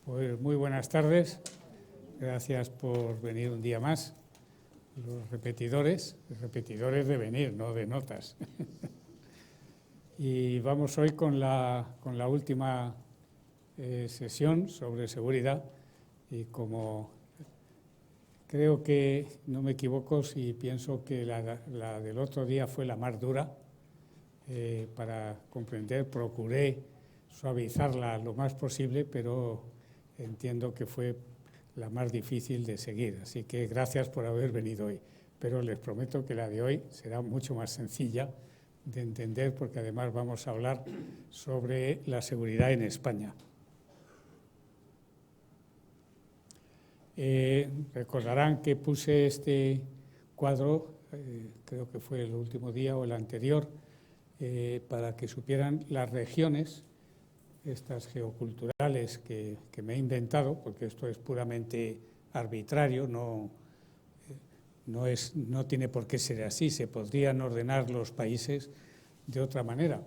Pues muy buenas tardes, gracias por venir un día más. Los repetidores de venir, no de notas. Y vamos hoy con la última sesión sobre seguridad, y como creo que no me equivoco si pienso que la del otro día fue la más dura, para comprender, procuré suavizarla lo más posible, pero entiendo que fue la más difícil de seguir. Así que gracias por haber venido hoy. Pero les prometo que la de hoy será mucho más sencilla de entender, porque además vamos a hablar sobre la seguridad en España. Recordarán que puse este cuadro, creo que fue el último día o el anterior, para que supieran las regiones, estas geoculturales que me he inventado, porque esto es puramente arbitrario, no tiene por qué ser así, se podrían ordenar los países de otra manera.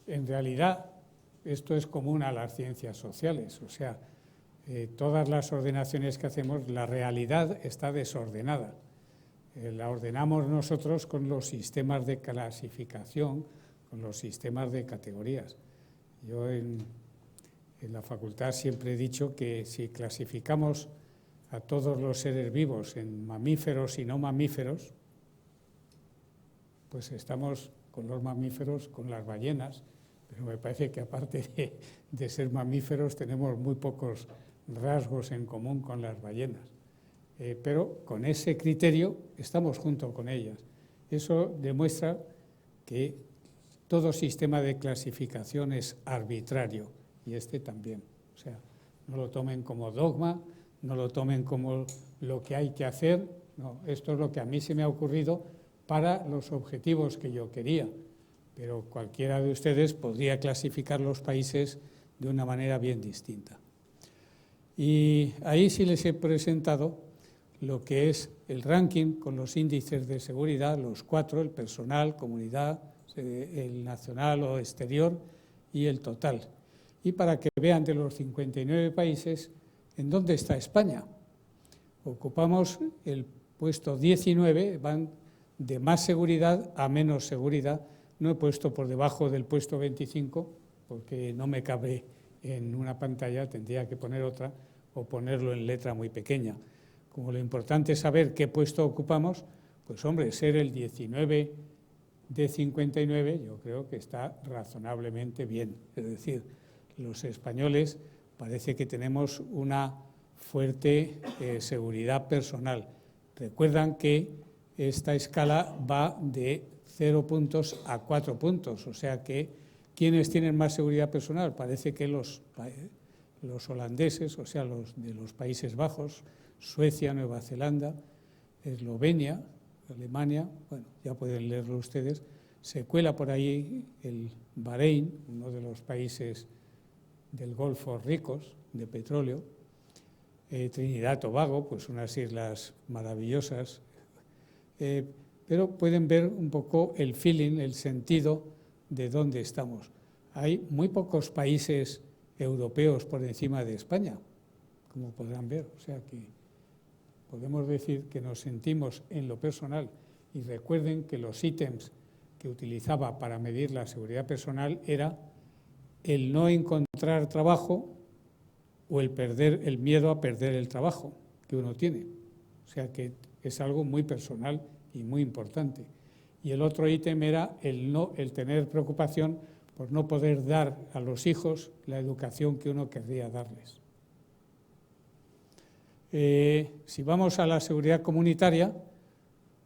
En realidad, esto es común a las ciencias sociales, o sea, todas las ordenaciones que hacemos, la realidad está desordenada. La ordenamos nosotros con los sistemas de clasificación, con los sistemas de categorías. Yo en la facultad siempre he dicho que si clasificamos a todos los seres vivos en mamíferos y no mamíferos, pues estamos con los mamíferos, con las ballenas, pero me parece que aparte de ser mamíferos tenemos muy pocos rasgos en común con las ballenas. Pero con ese criterio estamos junto con ellas. Eso demuestra que todo sistema de clasificación es arbitrario, y este también. O sea, no lo tomen como dogma, no lo tomen como lo que hay que hacer. No, esto es lo que a mí se me ha ocurrido para los objetivos que yo quería. Pero cualquiera de ustedes podría clasificar los países de una manera bien distinta. Y ahí sí les he presentado lo que es el ranking con los índices de seguridad, los 4, el personal, comunidad, el nacional o exterior y el total. Y para que vean de los 59 países, ¿en dónde está España? Ocupamos el puesto 19, van de más seguridad a menos seguridad. No he puesto por debajo del puesto 25, porque no me cabe en una pantalla, tendría que poner otra o ponerlo en letra muy pequeña. Como lo importante es saber qué puesto ocupamos, pues hombre, ser el 19 de 59 yo creo que está razonablemente bien. Es decir, los españoles parece que tenemos una fuerte seguridad personal. Recuerdan que esta escala va de 0 puntos a 4 puntos, o sea que ¿quiénes tienen más seguridad personal? Parece que los holandeses, o sea, los de los Países Bajos, Suecia, Nueva Zelanda, Eslovenia, Alemania, bueno, ya pueden leerlo ustedes. Se cuela por ahí el Bahrein, uno de los países del Golfo ricos de petróleo, Trinidad y Tobago, pues unas islas maravillosas, pero pueden ver un poco el feeling, el sentido de dónde estamos. Hay muy pocos países europeos por encima de España, como podrán ver, o sea que podemos decir que nos sentimos en lo personal, y recuerden que los ítems que utilizaba para medir la seguridad personal era el no encontrar trabajo o el miedo a perder el trabajo que uno tiene. O sea que es algo muy personal y muy importante. Y el otro ítem era el tener preocupación por no poder dar a los hijos la educación que uno querría darles. Si vamos a la seguridad comunitaria,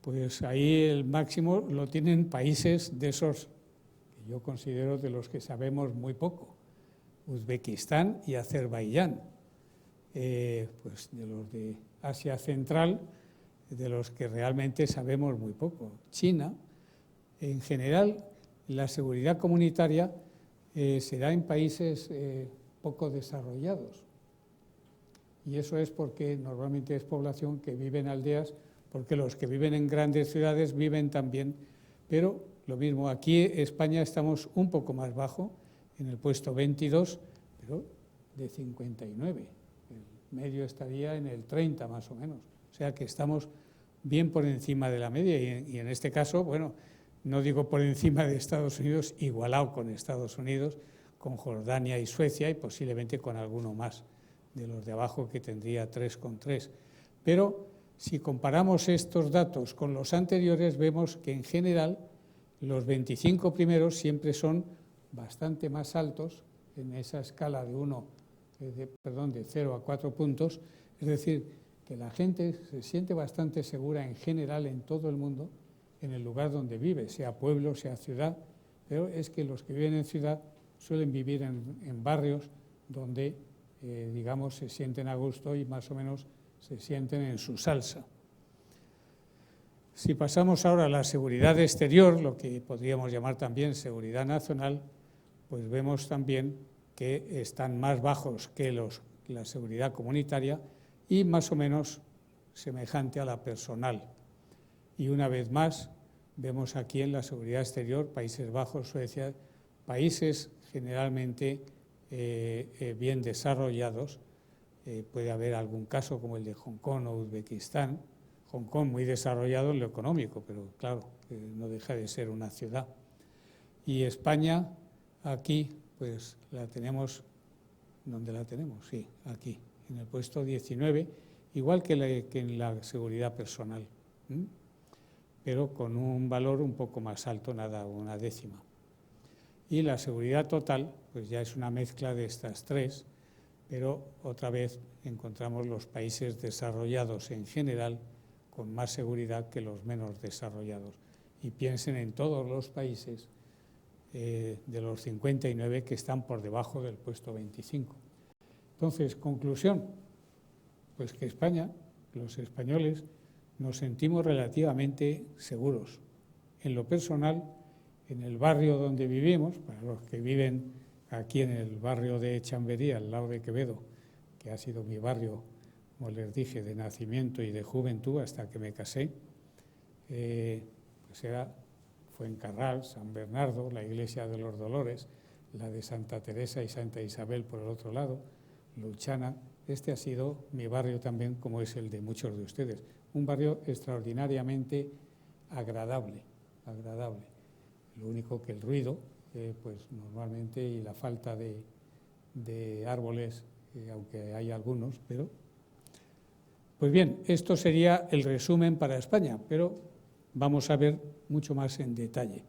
pues ahí el máximo lo tienen países de esos que yo considero de los que sabemos muy poco, Uzbekistán y Azerbaiyán, pues de los de Asia Central, de los que realmente sabemos muy poco. China, en general, la seguridad comunitaria se da en países poco desarrollados, y eso es porque normalmente es población que vive en aldeas, porque los que viven en grandes ciudades viven también, pero lo mismo, aquí en España estamos un poco más bajo, en el puesto 22, pero de 59. el medio estaría en el 30 más o menos. O sea que estamos bien por encima de la media y en este caso, bueno, no digo por encima de Estados Unidos, igualado con Estados Unidos, con Jordania y Suecia y posiblemente con alguno más de los de abajo que tendría 3,3. Pero si comparamos estos datos con los anteriores, vemos que en general los 25 primeros siempre son bastante más altos en esa escala de 0 a 4 puntos, es decir, que la gente se siente bastante segura en general en todo el mundo, en el lugar donde vive, sea pueblo, sea ciudad, pero es que los que viven en ciudad suelen vivir en barrios donde, digamos, se sienten a gusto y más o menos se sienten en su salsa. Si pasamos ahora a la seguridad exterior, lo que podríamos llamar también seguridad nacional, pues vemos también que están más bajos que la seguridad comunitaria y más o menos semejante a la personal. Y una vez más, vemos aquí en la seguridad exterior, Países Bajos, Suecia, países generalmente bien desarrollados. Puede haber algún caso como el de Hong Kong o Uzbekistán. Hong Kong muy desarrollado en lo económico, pero claro, no deja de ser una ciudad. Y España, aquí, pues la tenemos, ¿dónde la tenemos? Sí, aquí, en el puesto 19, igual que en la seguridad personal, pero con un valor un poco más alto, nada, una décima. Y la seguridad total, pues ya es una mezcla de estas tres, pero otra vez encontramos los países desarrollados en general con más seguridad que los menos desarrollados. Y piensen en todos los países de los 59 que están por debajo del puesto 25. Entonces, conclusión, pues que España, los españoles, nos sentimos relativamente seguros. En lo personal, en el barrio donde vivimos, para los que viven aquí en el barrio de Chamberí, al lado de Quevedo, que ha sido mi barrio, como les dije, de nacimiento y de juventud hasta que me casé, pues era Fuencarral, San Bernardo, la iglesia de los Dolores, la de Santa Teresa y Santa Isabel por el otro lado, Luchana. Este ha sido mi barrio también, como es el de muchos de ustedes. Un barrio extraordinariamente agradable. Lo único que el ruido, pues normalmente, y la falta de árboles, aunque hay algunos, pero... Pues bien, esto sería el resumen para España, pero vamos a ver mucho más en detalle.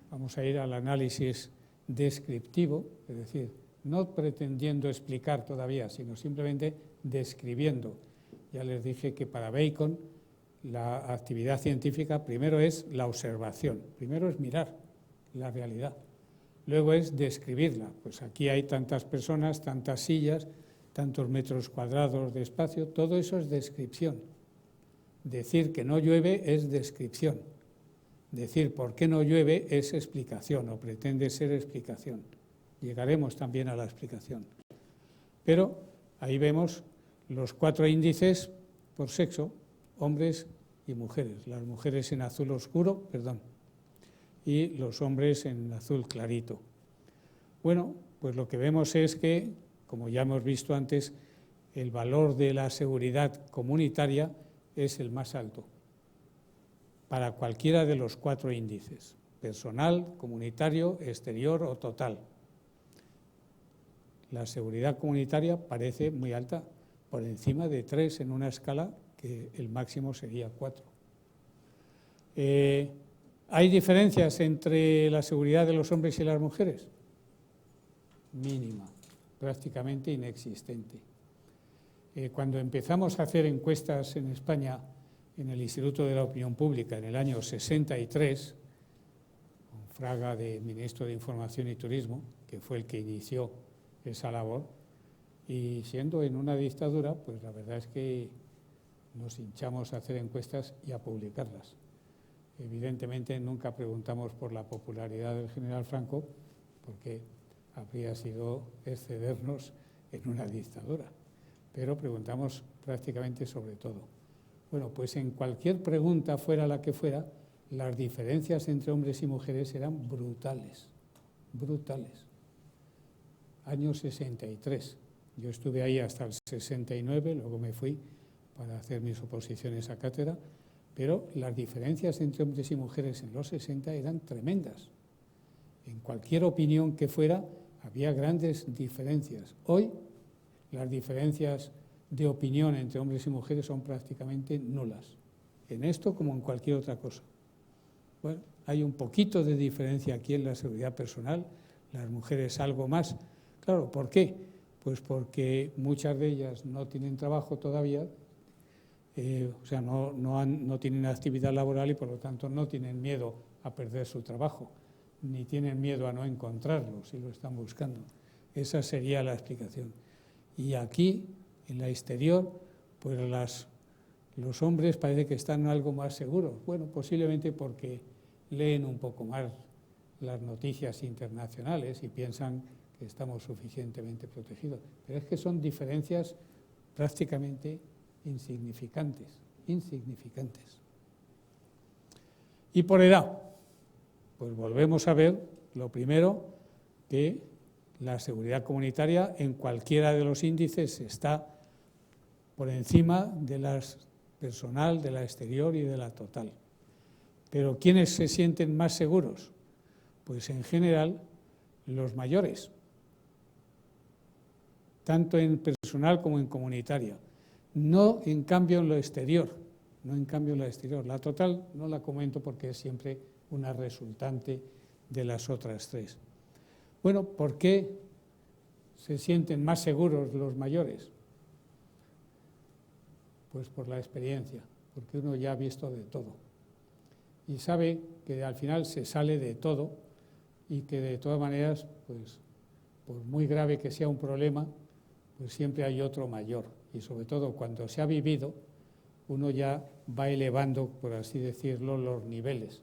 Vamos a ir al análisis descriptivo, es decir, no pretendiendo explicar todavía, sino simplemente describiendo. Ya les dije que para Bacon la actividad científica primero es la observación, primero es mirar la realidad, luego es describirla. Pues aquí hay tantas personas, tantas sillas, tantos metros cuadrados de espacio, todo eso es descripción. Decir que no llueve es descripción. Decir por qué no llueve es explicación o pretende ser explicación. Llegaremos también a la explicación. Pero ahí vemos los 4 índices por sexo, hombres y mujeres. Las mujeres en azul oscuro, y los hombres en azul clarito. Bueno, pues lo que vemos es que, como ya hemos visto antes, el valor de la seguridad comunitaria es el más alto para cualquiera de los 4 índices, personal, comunitario, exterior o total. La seguridad comunitaria parece muy alta, por encima de 3 en una escala que el máximo sería 4. ¿Hay diferencias entre la seguridad de los hombres y las mujeres? Mínima, prácticamente inexistente. Cuando empezamos a hacer encuestas en España, en el Instituto de la Opinión Pública, en el año 63, con Fraga de ministro de Información y Turismo, que fue el que inició esa labor, y siendo en una dictadura, pues la verdad es que nos hinchamos a hacer encuestas y a publicarlas. Evidentemente nunca preguntamos por la popularidad del general Franco, porque habría sido excedernos en una dictadura, pero preguntamos prácticamente sobre todo. Bueno, pues en cualquier pregunta, fuera la que fuera, las diferencias entre hombres y mujeres eran brutales, brutales. Año 63, Yo estuve ahí hasta el 69, luego me fui para hacer mis oposiciones a cátedra, pero las diferencias entre hombres y mujeres en los 60 eran tremendas. En cualquier opinión que fuera, había grandes diferencias. Hoy, las diferencias de opinión entre hombres y mujeres son prácticamente nulas, en esto como en cualquier otra cosa. Bueno, hay un poquito de diferencia aquí en la seguridad personal, las mujeres algo más. Claro, ¿por qué? Pues porque muchas de ellas no tienen trabajo todavía, o sea, no tienen actividad laboral y por lo tanto no tienen miedo a perder su trabajo, ni tienen miedo a no encontrarlo si lo están buscando. Esa sería la explicación. Y aquí, en la exterior, pues los hombres parece que están algo más seguros. Bueno, posiblemente porque leen un poco más las noticias internacionales y piensan que estamos suficientemente protegidos. Pero es que son diferencias prácticamente insignificantes. Y por edad, pues volvemos a ver, lo primero, que la seguridad comunitaria en cualquiera de los índices está por encima de la personal, de la exterior y de la total. Pero ¿quiénes se sienten más seguros? Pues en general los mayores, tanto en personal como en comunitaria. No en cambio en lo exterior, La total no la comento porque es siempre una resultante de las otras tres. Bueno, ¿por qué se sienten más seguros los mayores? Pues por la experiencia, porque uno ya ha visto de todo y sabe que al final se sale de todo y que de todas maneras, pues por muy grave que sea un problema, pues siempre hay otro mayor. Y sobre todo cuando se ha vivido, uno ya va elevando, por así decirlo, los niveles.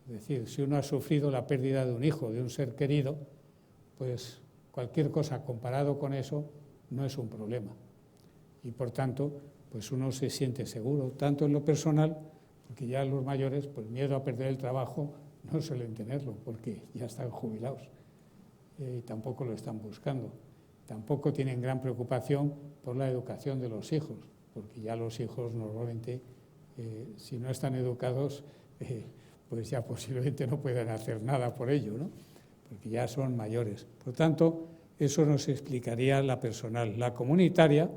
Es decir, si uno ha sufrido la pérdida de un hijo, de un ser querido, pues cualquier cosa comparado con eso no es un problema. Y por tanto, pues uno se siente seguro, tanto en lo personal, porque ya los mayores, pues miedo a perder el trabajo, no suelen tenerlo, porque ya están jubilados y tampoco lo están buscando. Tampoco tienen gran preocupación por la educación de los hijos, porque ya los hijos normalmente, si no están educados, pues ya posiblemente no puedan hacer nada por ello, ¿no? Porque ya son mayores. Por tanto, eso nos explicaría la personal. La comunitaria,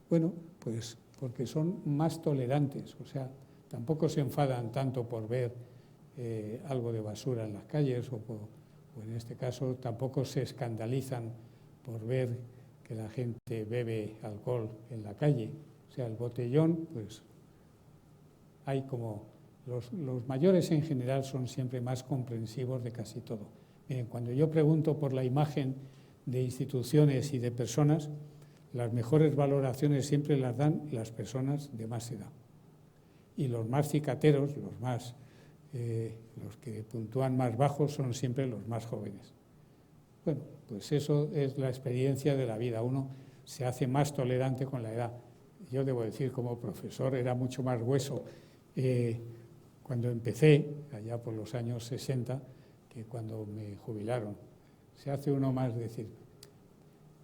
bueno, pues porque son más tolerantes, o sea, tampoco se enfadan tanto por ver algo de basura en las calles o en este caso tampoco se escandalizan por ver que la gente bebe alcohol en la calle. O sea, el botellón, pues hay como... Los mayores en general son siempre más comprensivos de casi todo. Miren, cuando yo pregunto por la imagen de instituciones y de personas, las mejores valoraciones siempre las dan las personas de más edad. Y los más cicateros, los que puntúan más bajos, son siempre los más jóvenes. Bueno, pues eso es la experiencia de la vida. Uno se hace más tolerante con la edad. Yo debo decir, como profesor, era mucho más hueso cuando empecé, allá por los años 60, que cuando me jubilaron. Se hace uno más decir,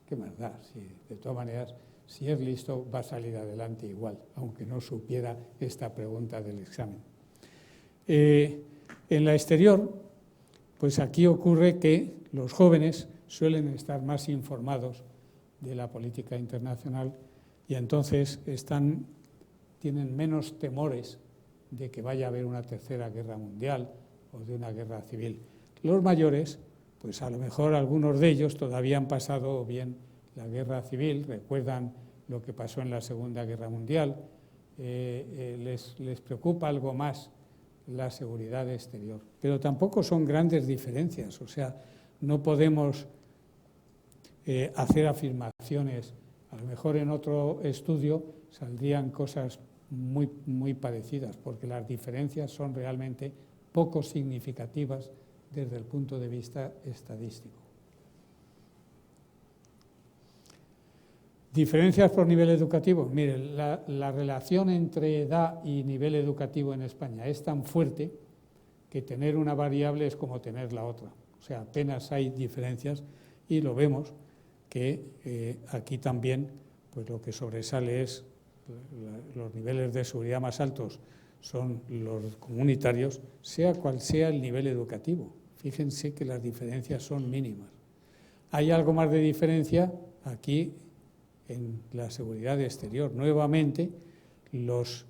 ¿qué más da? Si, de todas maneras, si es listo, va a salir adelante igual, aunque no supiera esta pregunta del examen. En la exterior, pues aquí ocurre que los jóvenes suelen estar más informados de la política internacional y entonces tienen menos temores de que vaya a haber una tercera guerra mundial o de una guerra civil. Los mayores, pues a lo mejor algunos de ellos todavía han pasado bien la guerra civil, recuerdan lo que pasó en la Segunda Guerra Mundial, les preocupa algo más la seguridad exterior. Pero tampoco son grandes diferencias, o sea, no podemos hacer afirmaciones. A lo mejor en otro estudio saldrían cosas muy, muy parecidas, porque las diferencias son realmente poco significativas desde el punto de vista estadístico. Diferencias por nivel educativo. Miren, la relación entre edad y nivel educativo en España es tan fuerte que tener una variable es como tener la otra. O sea, apenas hay diferencias y lo vemos que aquí también pues lo que sobresale es los niveles de seguridad más altos son los comunitarios, sea cual sea el nivel educativo. Fíjense que las diferencias son mínimas. Hay algo más de diferencia aquí en la seguridad exterior. Nuevamente, los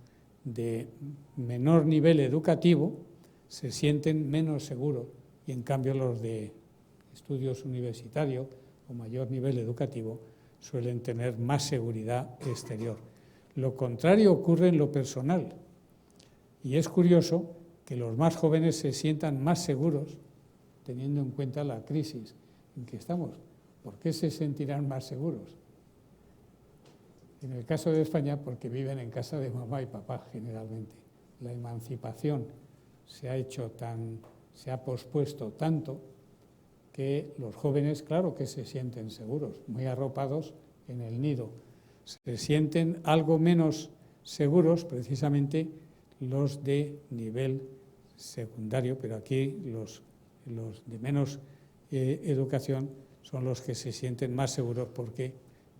de menor nivel educativo se sienten menos seguros y en cambio los de estudios universitarios o mayor nivel educativo suelen tener más seguridad exterior. Lo contrario ocurre en lo personal y es curioso que los más jóvenes se sientan más seguros teniendo en cuenta la crisis en que estamos. ¿Por qué se sentirán más seguros? En el caso de España, porque viven en casa de mamá y papá generalmente. La emancipación se ha pospuesto tanto que los jóvenes, claro que se sienten seguros, muy arropados en el nido. Se sienten algo menos seguros precisamente los de nivel secundario, pero aquí los de menos educación son los que se sienten más seguros porque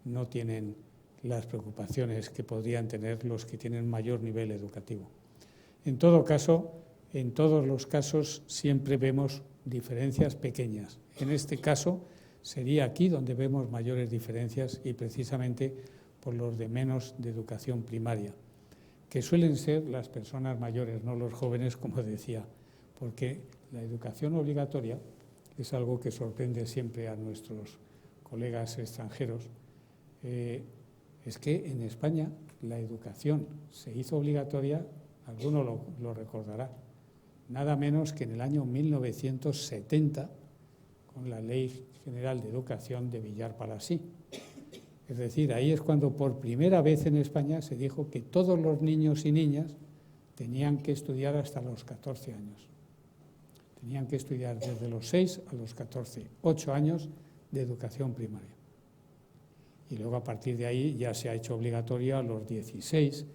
no tienen las preocupaciones que podrían tener los que tienen mayor nivel educativo. En todo caso, en todos los casos siempre vemos diferencias pequeñas. En este caso sería aquí donde vemos mayores diferencias y precisamente por los de menos de educación primaria, que suelen ser las personas mayores, no los jóvenes, como decía, porque la educación obligatoria es algo que sorprende siempre a nuestros colegas extranjeros. Es que en España la educación se hizo obligatoria, alguno lo recordará, nada menos que en el año 1970, con la Ley General de Educación de Villar Palasí. Es decir, ahí es cuando por primera vez en España se dijo que todos los niños y niñas tenían que estudiar hasta los 14 años. Tenían que estudiar desde los 6 a los 14, 8 años de educación primaria. Y luego a partir de ahí ya se ha hecho obligatoria a los 16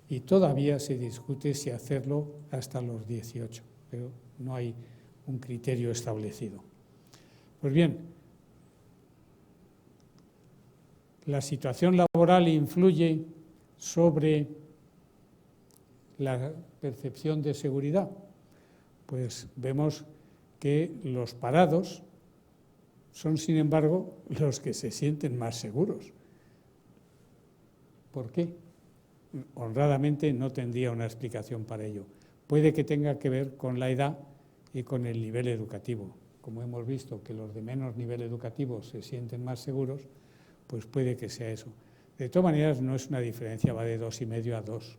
y todavía se discute si hacerlo hasta los 18, pero no hay un criterio establecido. Pues bien, la situación laboral influye sobre la percepción de seguridad. Pues vemos que los parados son, sin embargo, los que se sienten más seguros. ¿Por qué? Honradamente no tendría una explicación para ello. Puede que tenga que ver con la edad y con el nivel educativo. Como hemos visto que los de menos nivel educativo se sienten más seguros, pues puede que sea eso. De todas maneras, no es una diferencia, va de 2,5 a 2.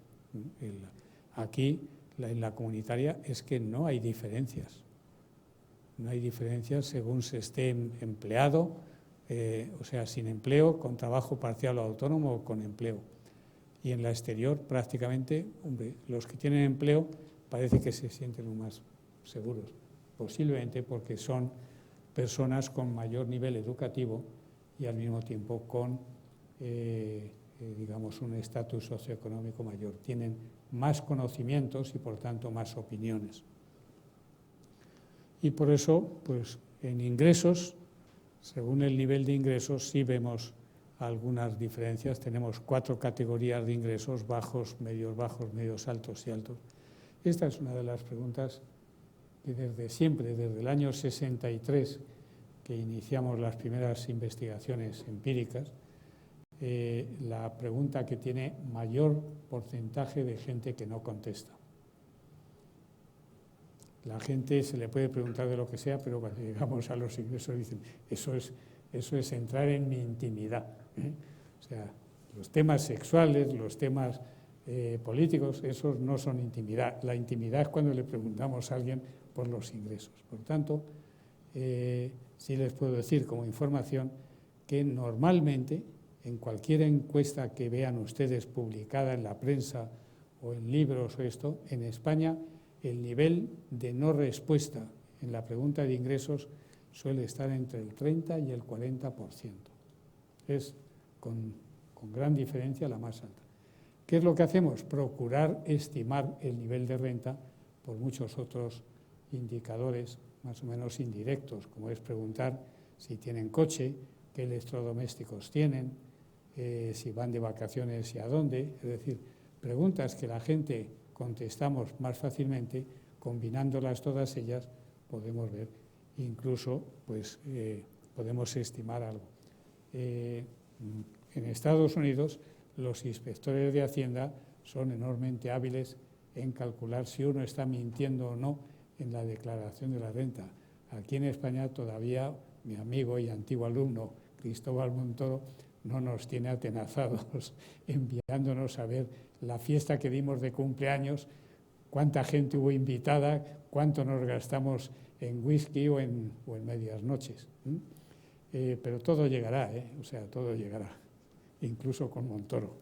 Aquí, en la comunitaria, es que no hay diferencias. No hay diferencias según se esté empleado, o sea, sin empleo, con trabajo parcial o autónomo o con empleo. Y en la exterior, prácticamente, hombre, los que tienen empleo parece que se sienten más seguros, posiblemente porque son personas con mayor nivel educativo y al mismo tiempo con, digamos, un estatus socioeconómico mayor. Tienen más conocimientos y, por tanto, más opiniones. Y por eso, pues, en ingresos, según el nivel de ingresos, sí vemos algunas diferencias. Tenemos 4 categorías de ingresos: bajos, medios altos y altos. Esta es una de las preguntas que desde siempre, desde el año 63, que iniciamos las primeras investigaciones empíricas, la pregunta que tiene mayor porcentaje de gente que no contesta. La gente se le puede preguntar de lo que sea, pero cuando llegamos a los ingresos dicen, eso es entrar en mi intimidad. O sea, los temas sexuales, los temas políticos, esos no son intimidad. La intimidad es cuando le preguntamos a alguien por los ingresos. Por tanto, sí les puedo decir como información que normalmente en cualquier encuesta que vean ustedes publicada en la prensa o en libros o esto, en España el nivel de no respuesta en la pregunta de ingresos suele estar entre el 30 y el 40%. Es con gran diferencia la más alta. ¿Qué es lo que hacemos? Procurar estimar el nivel de renta por muchos otros indicadores más o menos indirectos, como es preguntar si tienen coche qué electrodomésticos tienen, si van de vacaciones y a dónde. Es decir, preguntas que la gente contestamos más fácilmente, combinándolas todas ellas podemos ver, incluso pues podemos estimar algo. En Estados Unidos los inspectores de Hacienda son enormemente hábiles en calcular si uno está mintiendo o no en la declaración de la renta. Aquí en España todavía mi amigo y antiguo alumno Cristóbal Montoro no nos tiene atenazados enviándonos a ver la fiesta que dimos de cumpleaños, cuánta gente hubo invitada, cuánto nos gastamos en whisky o en medias noches. Pero todo llegará, o sea, todo llegará, incluso con Montoro.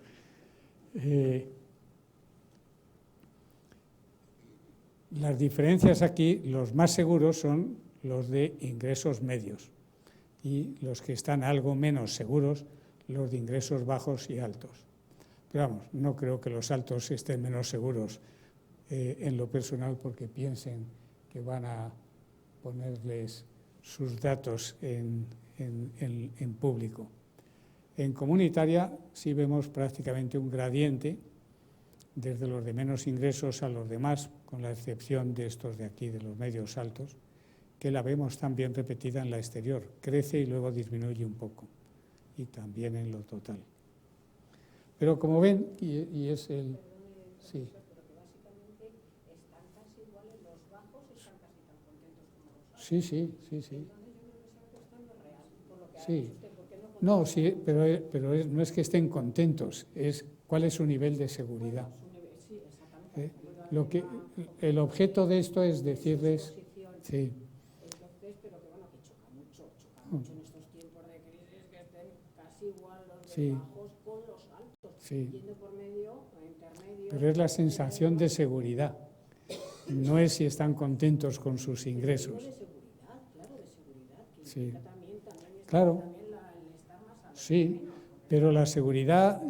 Las diferencias aquí, los más seguros son los de ingresos medios y los que están algo menos seguros, los de ingresos bajos y altos. Pero vamos, no creo que los altos estén menos seguros en lo personal porque piensen que van a ponerles sus datos en público. En comunitaria sí vemos prácticamente un gradiente desde los de menos ingresos a los demás, con la excepción de estos de aquí, de los medios altos, que la vemos también repetida en la exterior. Crece y luego disminuye un poco, y también en lo total. Pero como ven, y es el... Sí. Sí. Sí. No, sí, pero no es que estén contentos, es cuál es su nivel de seguridad. El objeto de esto es decirles... Sí. Pero que bueno, que choca mucho en estos tiempos de crisis, que estén casi igual los sí. bajos con los altos, sí. yendo por medio o intermedio. Pero es la sensación de seguridad, no es si están contentos con sus ingresos. De seguridad, claro, de seguridad, que sí. también claro. También el estar más alto. Sí, pero la seguridad...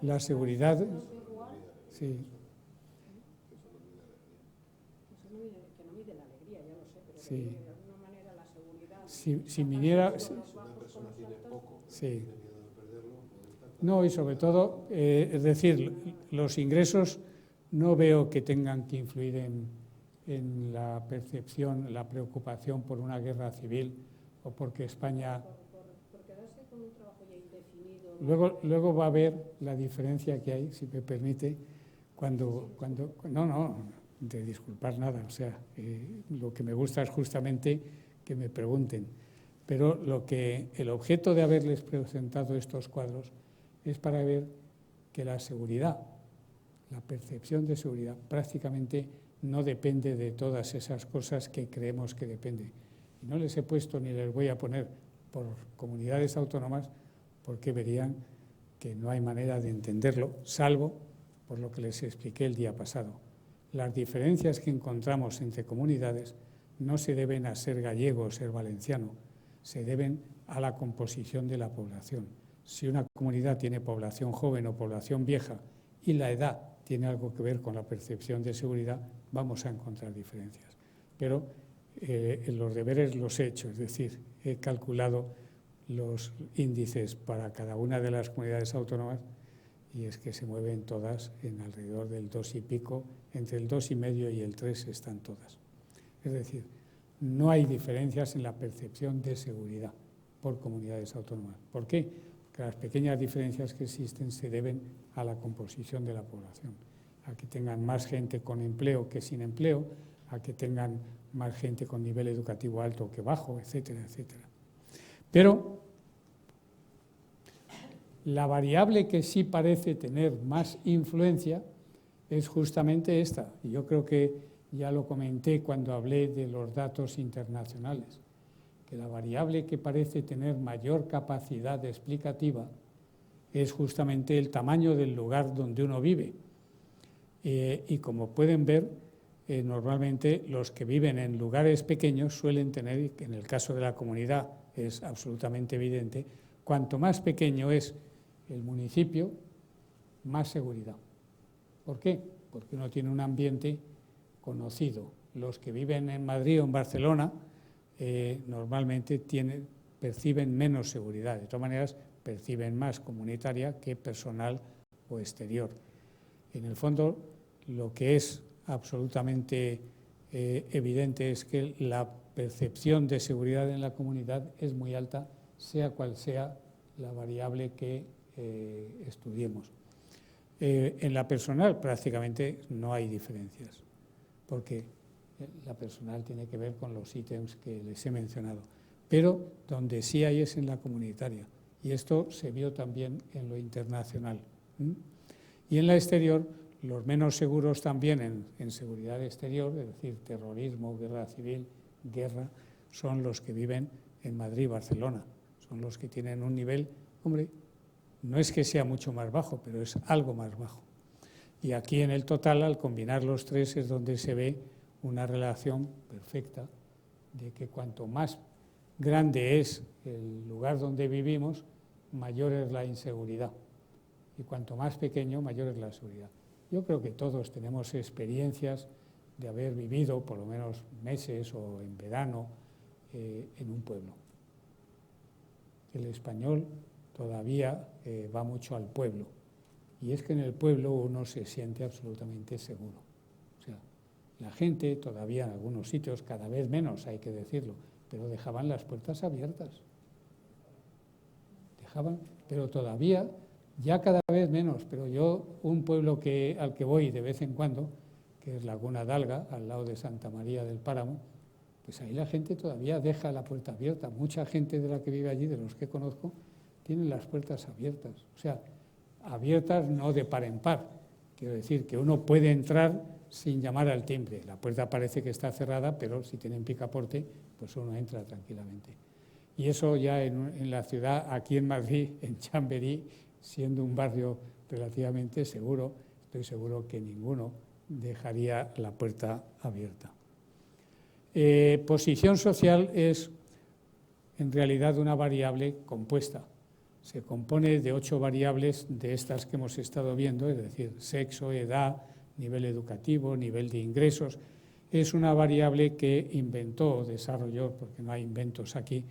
La seguridad... Sí. Sí. De alguna manera la seguridad. Si viniera... Sí. No, y sobre todo, es decir, los ingresos no veo que tengan que influir en la percepción, la preocupación por una guerra civil o porque España... Por quedarse con un trabajo ya indefinido. Luego va a haber la diferencia que hay, si me permite, cuando no, de disculpar nada, o sea, lo que me gusta es justamente que me pregunten, pero el objeto de haberles presentado estos cuadros es para ver que la seguridad, la percepción de seguridad prácticamente no depende de todas esas cosas que creemos que depende. Y no les he puesto ni les voy a poner por comunidades autónomas porque verían que no hay manera de entenderlo, salvo por lo que les expliqué el día pasado. Las diferencias que encontramos entre comunidades no se deben a ser gallego o ser valenciano, se deben a la composición de la población. Si una comunidad tiene población joven o población vieja y la edad tiene algo que ver con la percepción de seguridad, vamos a encontrar diferencias. Pero los deberes los he hecho, es decir, he calculado los índices para cada una de las comunidades autónomas y es que se mueven todas en alrededor del 2 y pico, entre el 2,5 y el 3 están todas. Es decir, no hay diferencias en la percepción de seguridad por comunidades autónomas. ¿Por qué? Porque las pequeñas diferencias que existen se deben a la composición de la población, a que tengan más gente con empleo que sin empleo, a que tengan más gente con nivel educativo alto que bajo, etcétera, etcétera. Pero la variable que sí parece tener más influencia es justamente esta. Y yo creo que ya lo comenté cuando hablé de los datos internacionales, que la variable que parece tener mayor capacidad explicativa es justamente el tamaño del lugar donde uno vive. Y como pueden ver, normalmente los que viven en lugares pequeños suelen tener, en el caso de la comunidad es absolutamente evidente, cuanto más pequeño es el municipio, más seguridad. ¿Por qué? Porque uno tiene un ambiente conocido. Los que viven en Madrid o en Barcelona normalmente perciben menos seguridad. De todas maneras, perciben más comunitaria que personal o exterior. En el fondo, lo que es absolutamente evidente es que la percepción de seguridad en la comunidad es muy alta, sea cual sea la variable que estudiemos. En la personal prácticamente no hay diferencias, porque la personal tiene que ver con los ítems que les he mencionado, pero donde sí hay es en la comunitaria, y esto se vio también en lo internacional. Y en la exterior, los menos seguros también en seguridad exterior, es decir, terrorismo, guerra civil, guerra, son los que viven en Madrid y Barcelona, son los que tienen un nivel, hombre, no es que sea mucho más bajo, pero es algo más bajo. Y aquí en el total, al combinar los tres, es donde se ve una relación perfecta de que cuanto más grande es el lugar donde vivimos, mayor es la inseguridad. Y cuanto más pequeño, mayor es la seguridad. Yo creo que todos tenemos experiencias de haber vivido por lo menos meses o en verano en un pueblo. El español todavía va mucho al pueblo, y es que en el pueblo uno se siente absolutamente seguro. O sea, la gente todavía en algunos sitios, cada vez menos hay que decirlo, pero dejaban las puertas abiertas. Pero todavía, ya cada vez menos, pero yo, un pueblo al que voy de vez en cuando, que es Laguna d'Alga, al lado de Santa María del Páramo, pues ahí la gente todavía deja la puerta abierta. Mucha gente de la que vive allí, de los que conozco, tienen las puertas abiertas. O sea, abiertas no de par en par. Quiero decir que uno puede entrar sin llamar al timbre. La puerta parece que está cerrada, pero si tienen picaporte, pues uno entra tranquilamente. Y eso ya en la ciudad, aquí en Madrid, en Chamberí, siendo un barrio relativamente seguro, estoy seguro que ninguno dejaría la puerta abierta. Posición social es en realidad una variable compuesta. Se compone de 8 variables de estas que hemos estado viendo, es decir, sexo, edad, nivel educativo, nivel de ingresos. Es una variable que inventó o desarrolló, porque no hay inventos aquí,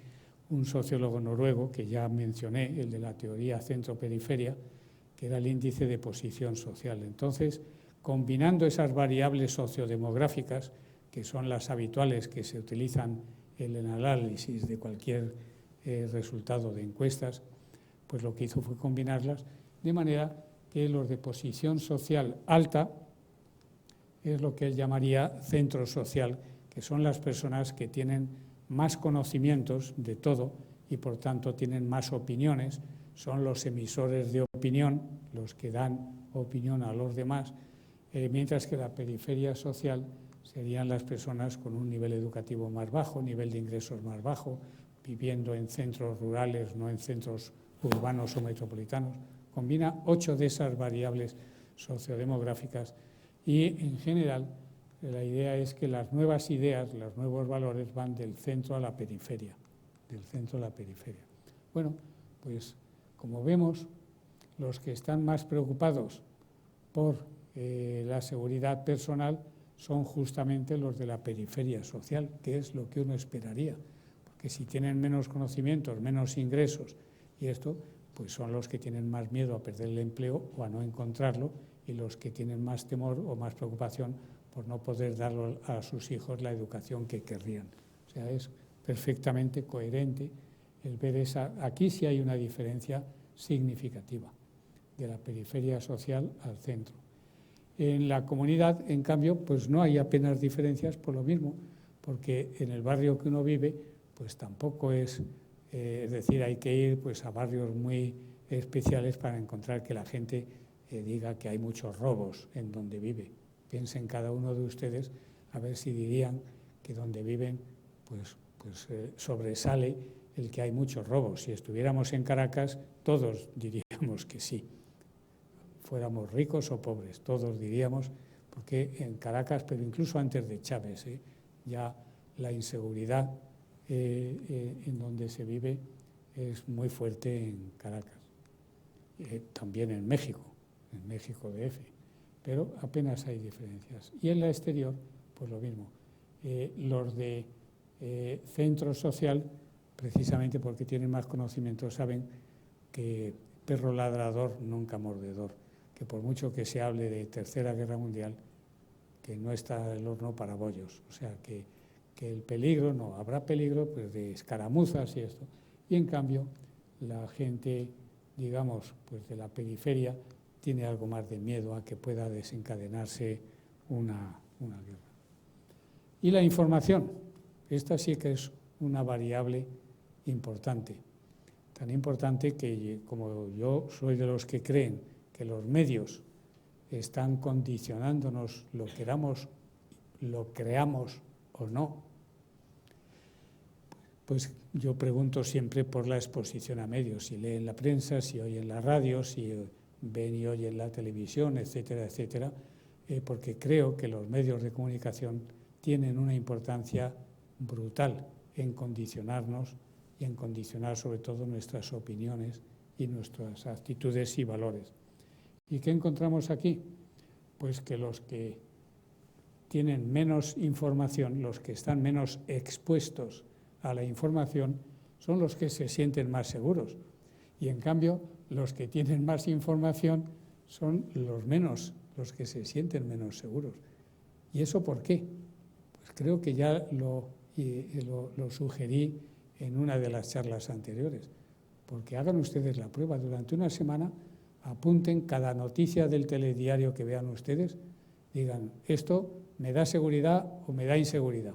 un sociólogo noruego que ya mencioné, el de la teoría centro-periferia, que era el índice de posición social. Entonces, combinando esas variables sociodemográficas, que son las habituales que se utilizan en el análisis de cualquier resultado de encuestas, pues lo que hizo fue combinarlas de manera que los de posición social alta es lo que él llamaría centro social, que son las personas que tienen más conocimientos de todo y por tanto tienen más opiniones, son los emisores de opinión, los que dan opinión a los demás, mientras que la periferia social serían las personas con un nivel educativo más bajo, nivel de ingresos más bajo, viviendo en centros rurales, no en centros urbanos o metropolitanos. Combina 8 de esas variables sociodemográficas y, en general, la idea es que las nuevas ideas, los nuevos valores van del centro a la periferia, del centro a la periferia. Bueno, pues como vemos, los que están más preocupados por la seguridad personal son justamente los de la periferia social, que es lo que uno esperaría, porque si tienen menos conocimientos, menos ingresos y esto, pues son los que tienen más miedo a perder el empleo o a no encontrarlo, y los que tienen más temor o más preocupación por no poder dar a sus hijos la educación que querrían. O sea, es perfectamente coherente el ver esa. Aquí sí hay una diferencia significativa de la periferia social al centro. En la comunidad, en cambio, pues no hay apenas diferencias por lo mismo, porque en el barrio que uno vive, pues tampoco es decir, hay que ir pues a barrios muy especiales para encontrar que la gente diga que hay muchos robos en donde vive. Piensen cada uno de ustedes a ver si dirían que donde viven pues sobresale el que hay muchos robos. Si estuviéramos en Caracas, todos diríamos que sí. Fuéramos ricos o pobres, todos diríamos, porque en Caracas, pero incluso antes de Chávez, ya la inseguridad en donde se vive es muy fuerte en Caracas. También en México DF, pero apenas hay diferencias. Y en la exterior, pues lo mismo. Los de centro social, precisamente porque tienen más conocimiento, saben que perro ladrador, nunca mordedor, que por mucho que se hable de Tercera Guerra Mundial, que no está el horno para bollos, o sea, que el peligro, no, habrá peligro pues, de escaramuzas y esto, y en cambio la gente, digamos, pues de la periferia tiene algo más de miedo a que pueda desencadenarse una guerra. Y la información, esta sí que es una variable importante, tan importante que como yo soy de los que creen que los medios están condicionándonos, lo queramos, lo creamos o no, pues yo pregunto siempre por la exposición a medios, si leen la prensa, si oyen la radio, si ven y oyen la televisión, etcétera, etcétera, porque creo que los medios de comunicación tienen una importancia brutal en condicionarnos y en condicionar sobre todo nuestras opiniones y nuestras actitudes y valores. ¿Y qué encontramos aquí? Pues que los que tienen menos información, los que están menos expuestos a la información, son los que se sienten más seguros. Y en cambio, los que tienen más información son los que se sienten menos seguros. ¿Y eso por qué? Pues creo que ya lo sugerí en una de las charlas anteriores. Porque hagan ustedes la prueba. Durante una semana apunten cada noticia del telediario que vean ustedes, digan, ¿esto me da seguridad o me da inseguridad?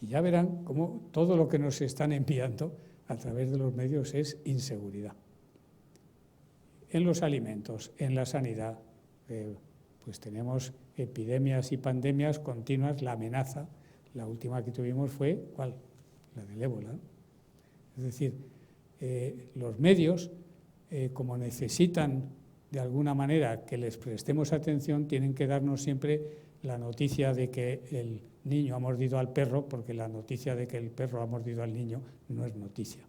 Y ya verán cómo todo lo que nos están enviando a través de los medios es inseguridad. En los alimentos, en la sanidad, pues tenemos epidemias y pandemias continuas, la amenaza. La última que tuvimos fue, ¿cuál? La del ébola. Es decir, los medios, como necesitan de alguna manera que les prestemos atención, tienen que darnos siempre la noticia de que el niño ha mordido al perro, porque la noticia de que el perro ha mordido al niño no es noticia.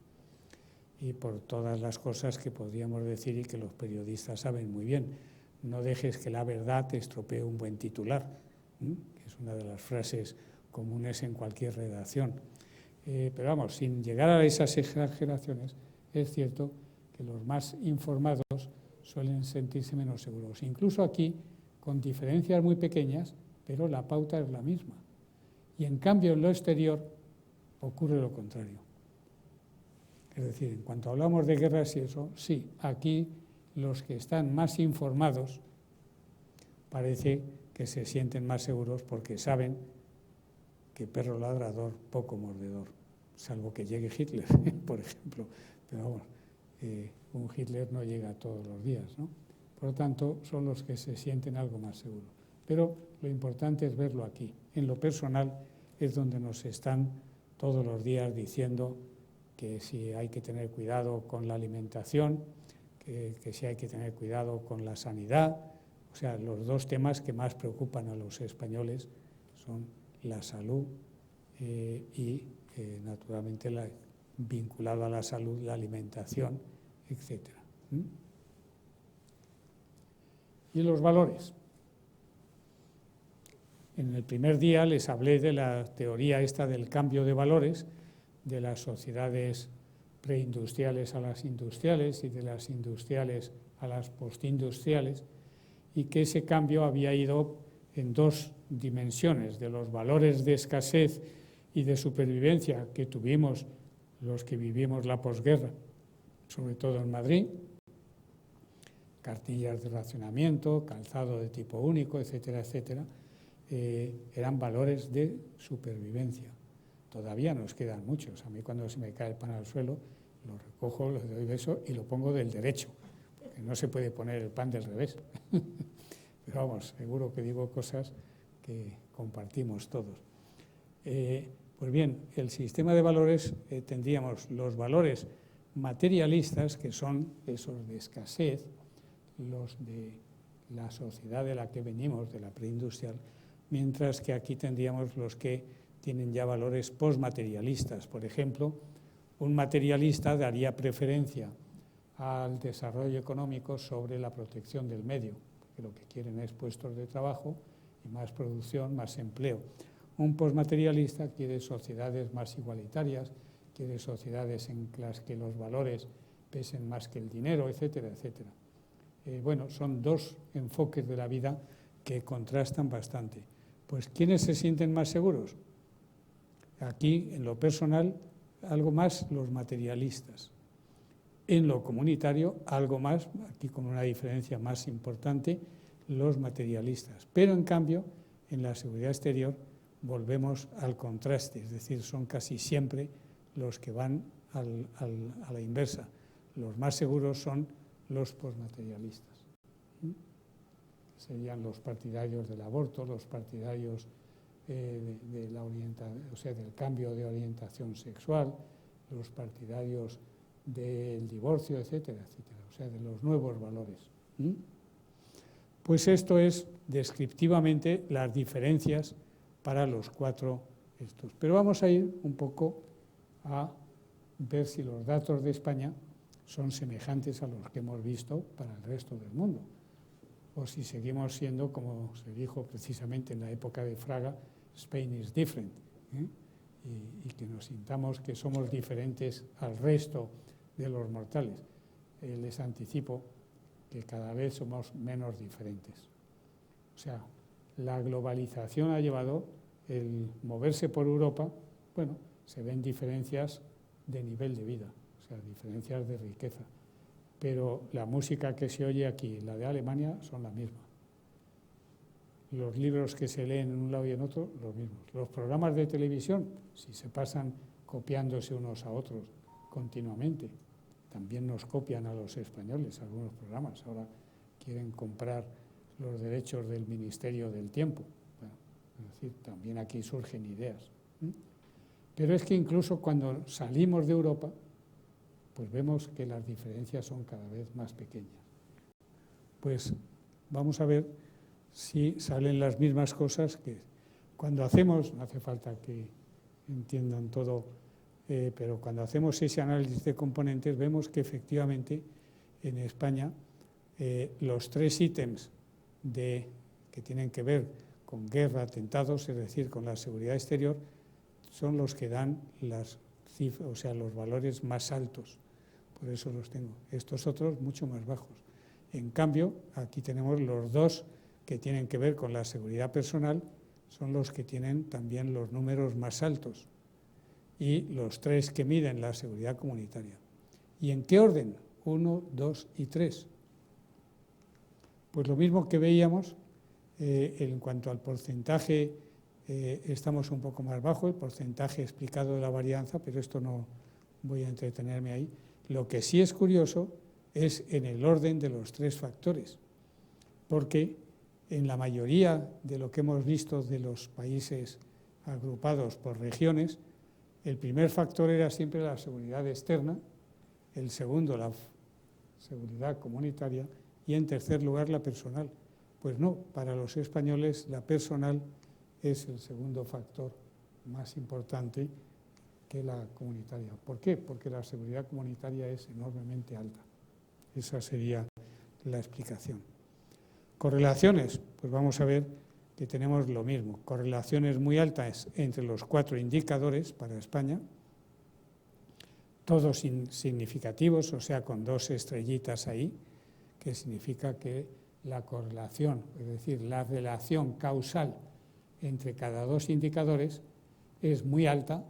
Y por todas las cosas que podríamos decir y que los periodistas saben muy bien, no dejes que la verdad te estropee un buen titular, que es una de las frases comunes en cualquier redacción. Pero vamos, sin llegar a esas exageraciones, es cierto que los más informados suelen sentirse menos seguros. Incluso aquí, con diferencias muy pequeñas, pero la pauta es la misma. Y en cambio, en lo exterior, ocurre lo contrario. Es decir, en cuanto hablamos de guerras y eso, sí, aquí los que están más informados parece que se sienten más seguros porque saben que perro ladrador, poco mordedor, salvo que llegue Hitler, por ejemplo. Pero vamos, un Hitler no llega todos los días, ¿no? Por lo tanto, son los que se sienten algo más seguros. Pero lo importante es verlo aquí. En lo personal es donde nos están todos los días diciendo que si hay que tener cuidado con la alimentación, que si hay que tener cuidado con la sanidad. O sea, los dos temas que más preocupan a los españoles son la salud y, naturalmente, vinculado a la salud, la alimentación, etc. Y los valores. En el primer día les hablé de la teoría esta del cambio de valores, de las sociedades preindustriales a las industriales y de las industriales a las postindustriales, y que ese cambio había ido en dos dimensiones, de los valores de escasez y de supervivencia que tuvimos los que vivimos la posguerra, sobre todo en Madrid, cartillas de racionamiento, calzado de tipo único, etcétera, etcétera, eran valores de supervivencia. Todavía nos quedan muchos. A mí cuando se me cae el pan al suelo, lo recojo, le doy beso y lo pongo del derecho, porque no se puede poner el pan del revés. Pero vamos, seguro que digo cosas que compartimos todos. Pues bien, el sistema de valores, tendríamos los valores materialistas, que son esos de escasez, los de la sociedad de la que venimos, de la preindustrial, mientras que aquí tendríamos los que tienen ya valores postmaterialistas. Por ejemplo, un materialista daría preferencia al desarrollo económico sobre la protección del medio, porque lo que quieren es puestos de trabajo y más producción, más empleo. Un postmaterialista quiere sociedades más igualitarias, quiere sociedades en las que los valores pesen más que el dinero, etcétera, etcétera. Bueno, son dos enfoques de la vida que contrastan bastante. Pues, ¿quiénes se sienten más seguros? Aquí, en lo personal, algo más los materialistas. En lo comunitario, algo más, aquí con una diferencia más importante, los materialistas. Pero, en cambio, en la seguridad exterior volvemos al contraste, es decir, son casi siempre los que van a la inversa. Los más seguros son los postmaterialistas. Serían los partidarios del aborto, los partidarios de la del cambio de orientación sexual, los partidarios del divorcio, etcétera, etcétera, o sea, de los nuevos valores. Pues esto es descriptivamente las diferencias para los cuatro estos. Pero vamos a ir un poco a ver si los datos de España son semejantes a los que hemos visto para el resto del mundo, o si seguimos siendo, como se dijo precisamente en la época de Fraga, Spain is different, y que nos sintamos que somos diferentes al resto de los mortales. Les anticipo que cada vez somos menos diferentes. O sea, la globalización ha llevado el moverse por Europa, bueno, se ven diferencias de nivel de vida, o sea, diferencias de riqueza. Pero la música que se oye aquí y la de Alemania son la misma. Los libros que se leen en un lado y en otro, los mismos. Los programas de televisión, si se pasan copiándose unos a otros continuamente, también nos copian a los españoles algunos programas. Ahora quieren comprar los derechos del Ministerio del Tiempo. Bueno, es decir, también aquí surgen ideas. Pero es que incluso cuando salimos de Europa, pues vemos que las diferencias son cada vez más pequeñas. Pues vamos a ver si salen las mismas cosas que cuando hacemos, no hace falta que entiendan todo, pero cuando hacemos ese análisis de componentes vemos que efectivamente en España los tres ítems que tienen que ver con guerra, atentados, es decir, con la seguridad exterior, son los que dan las cifras, o sea, los valores más altos. Por eso los tengo. Estos otros mucho más bajos. En cambio, aquí tenemos los dos que tienen que ver con la seguridad personal, son los que tienen también los números más altos. Y los tres que miden la seguridad comunitaria. ¿Y en qué orden? 1, 2 y 3. Pues lo mismo que veíamos, en cuanto al porcentaje, estamos un poco más bajo, el porcentaje explicado de la varianza, pero esto no voy a entretenerme ahí. Lo que sí es curioso es en el orden de los tres factores, porque en la mayoría de lo que hemos visto de los países agrupados por regiones, el primer factor era siempre la seguridad externa, el segundo la seguridad comunitaria y en tercer lugar la personal. Pues no, para los españoles la personal es el segundo factor más importante que la comunitaria. ¿Por qué? Porque la seguridad comunitaria es enormemente alta. Esa sería la explicación. Correlaciones, pues vamos a ver que tenemos lo mismo. Correlaciones muy altas entre los 4 indicadores para España, todos significativos, o sea, con 2 estrellitas ahí, que significa que la correlación, es decir, la relación causal entre cada 2 indicadores es muy alta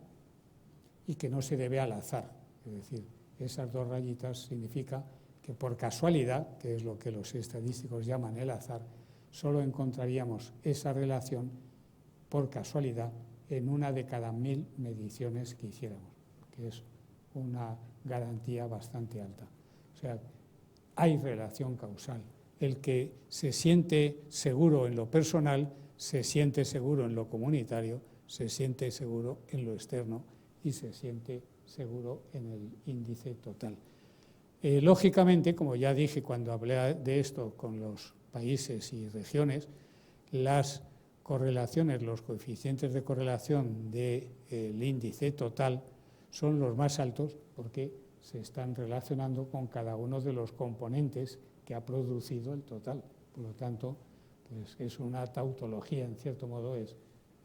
y que no se debe al azar. Es decir, esas 2 rayitas significa que por casualidad, que es lo que los estadísticos llaman el azar, solo encontraríamos esa relación por casualidad en una de cada 1000 mediciones que hiciéramos, que es una garantía bastante alta. O sea, hay relación causal. El que se siente seguro en lo personal, se siente seguro en lo comunitario, se siente seguro en lo externo y se siente seguro en el índice total. Lógicamente, como ya dije cuando hablé de esto con los países y regiones, las correlaciones, los coeficientes de correlación del índice total son los más altos porque se están relacionando con cada uno de los componentes que ha producido el total. Por lo tanto, pues es una tautología, en cierto modo es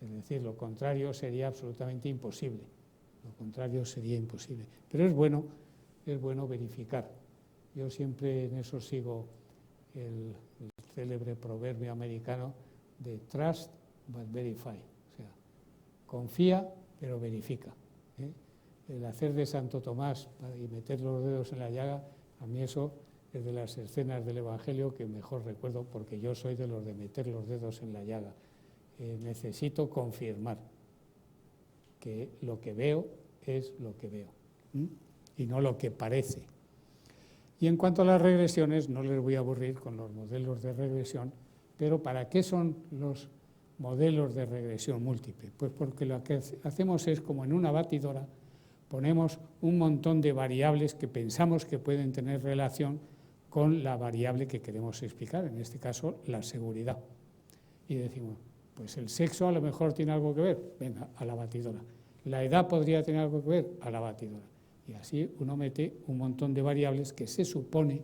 Es decir, lo contrario sería absolutamente imposible. Lo contrario sería imposible. Pero es bueno verificar. Yo siempre en eso sigo el célebre proverbio americano de trust but verify. O sea, confía pero verifica. El hacer de Santo Tomás y meter los dedos en la llaga, a mí eso es de las escenas del Evangelio que mejor recuerdo, porque yo soy de los de meter los dedos en la llaga. Necesito confirmar que lo que veo es lo que veo, y no lo que parece. Y en cuanto a las regresiones, no les voy a aburrir con los modelos de regresión, pero ¿para qué son los modelos de regresión múltiple? Pues porque lo que hacemos es, como en una batidora, ponemos un montón de variables que pensamos que pueden tener relación con la variable que queremos explicar, en este caso la seguridad. Y decimos, pues el sexo a lo mejor tiene algo que ver, venga, a la batidora. La edad podría tener algo que ver, a la batidora. Y así uno mete un montón de variables que se supone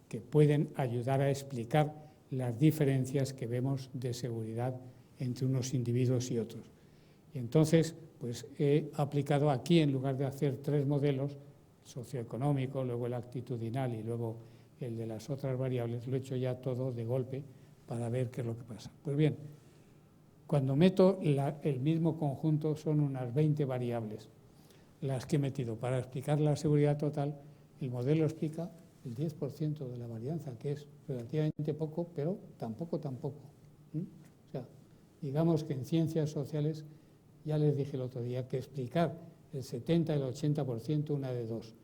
que pueden ayudar a explicar las diferencias que vemos de seguridad entre unos individuos y otros. Y entonces, pues he aplicado aquí, en lugar de hacer 3 modelos, el socioeconómico, luego el actitudinal y luego el de las otras variables, lo he hecho ya todo de golpe para ver qué es lo que pasa. Pues bien, cuando meto el mismo conjunto son unas 20 variables las que he metido. Para explicar la seguridad total, el modelo explica el 10% de la varianza, que es relativamente poco, pero tampoco. O sea, digamos que en ciencias sociales, ya les dije el otro día, que explicar el 70 y el 80%, una de dos.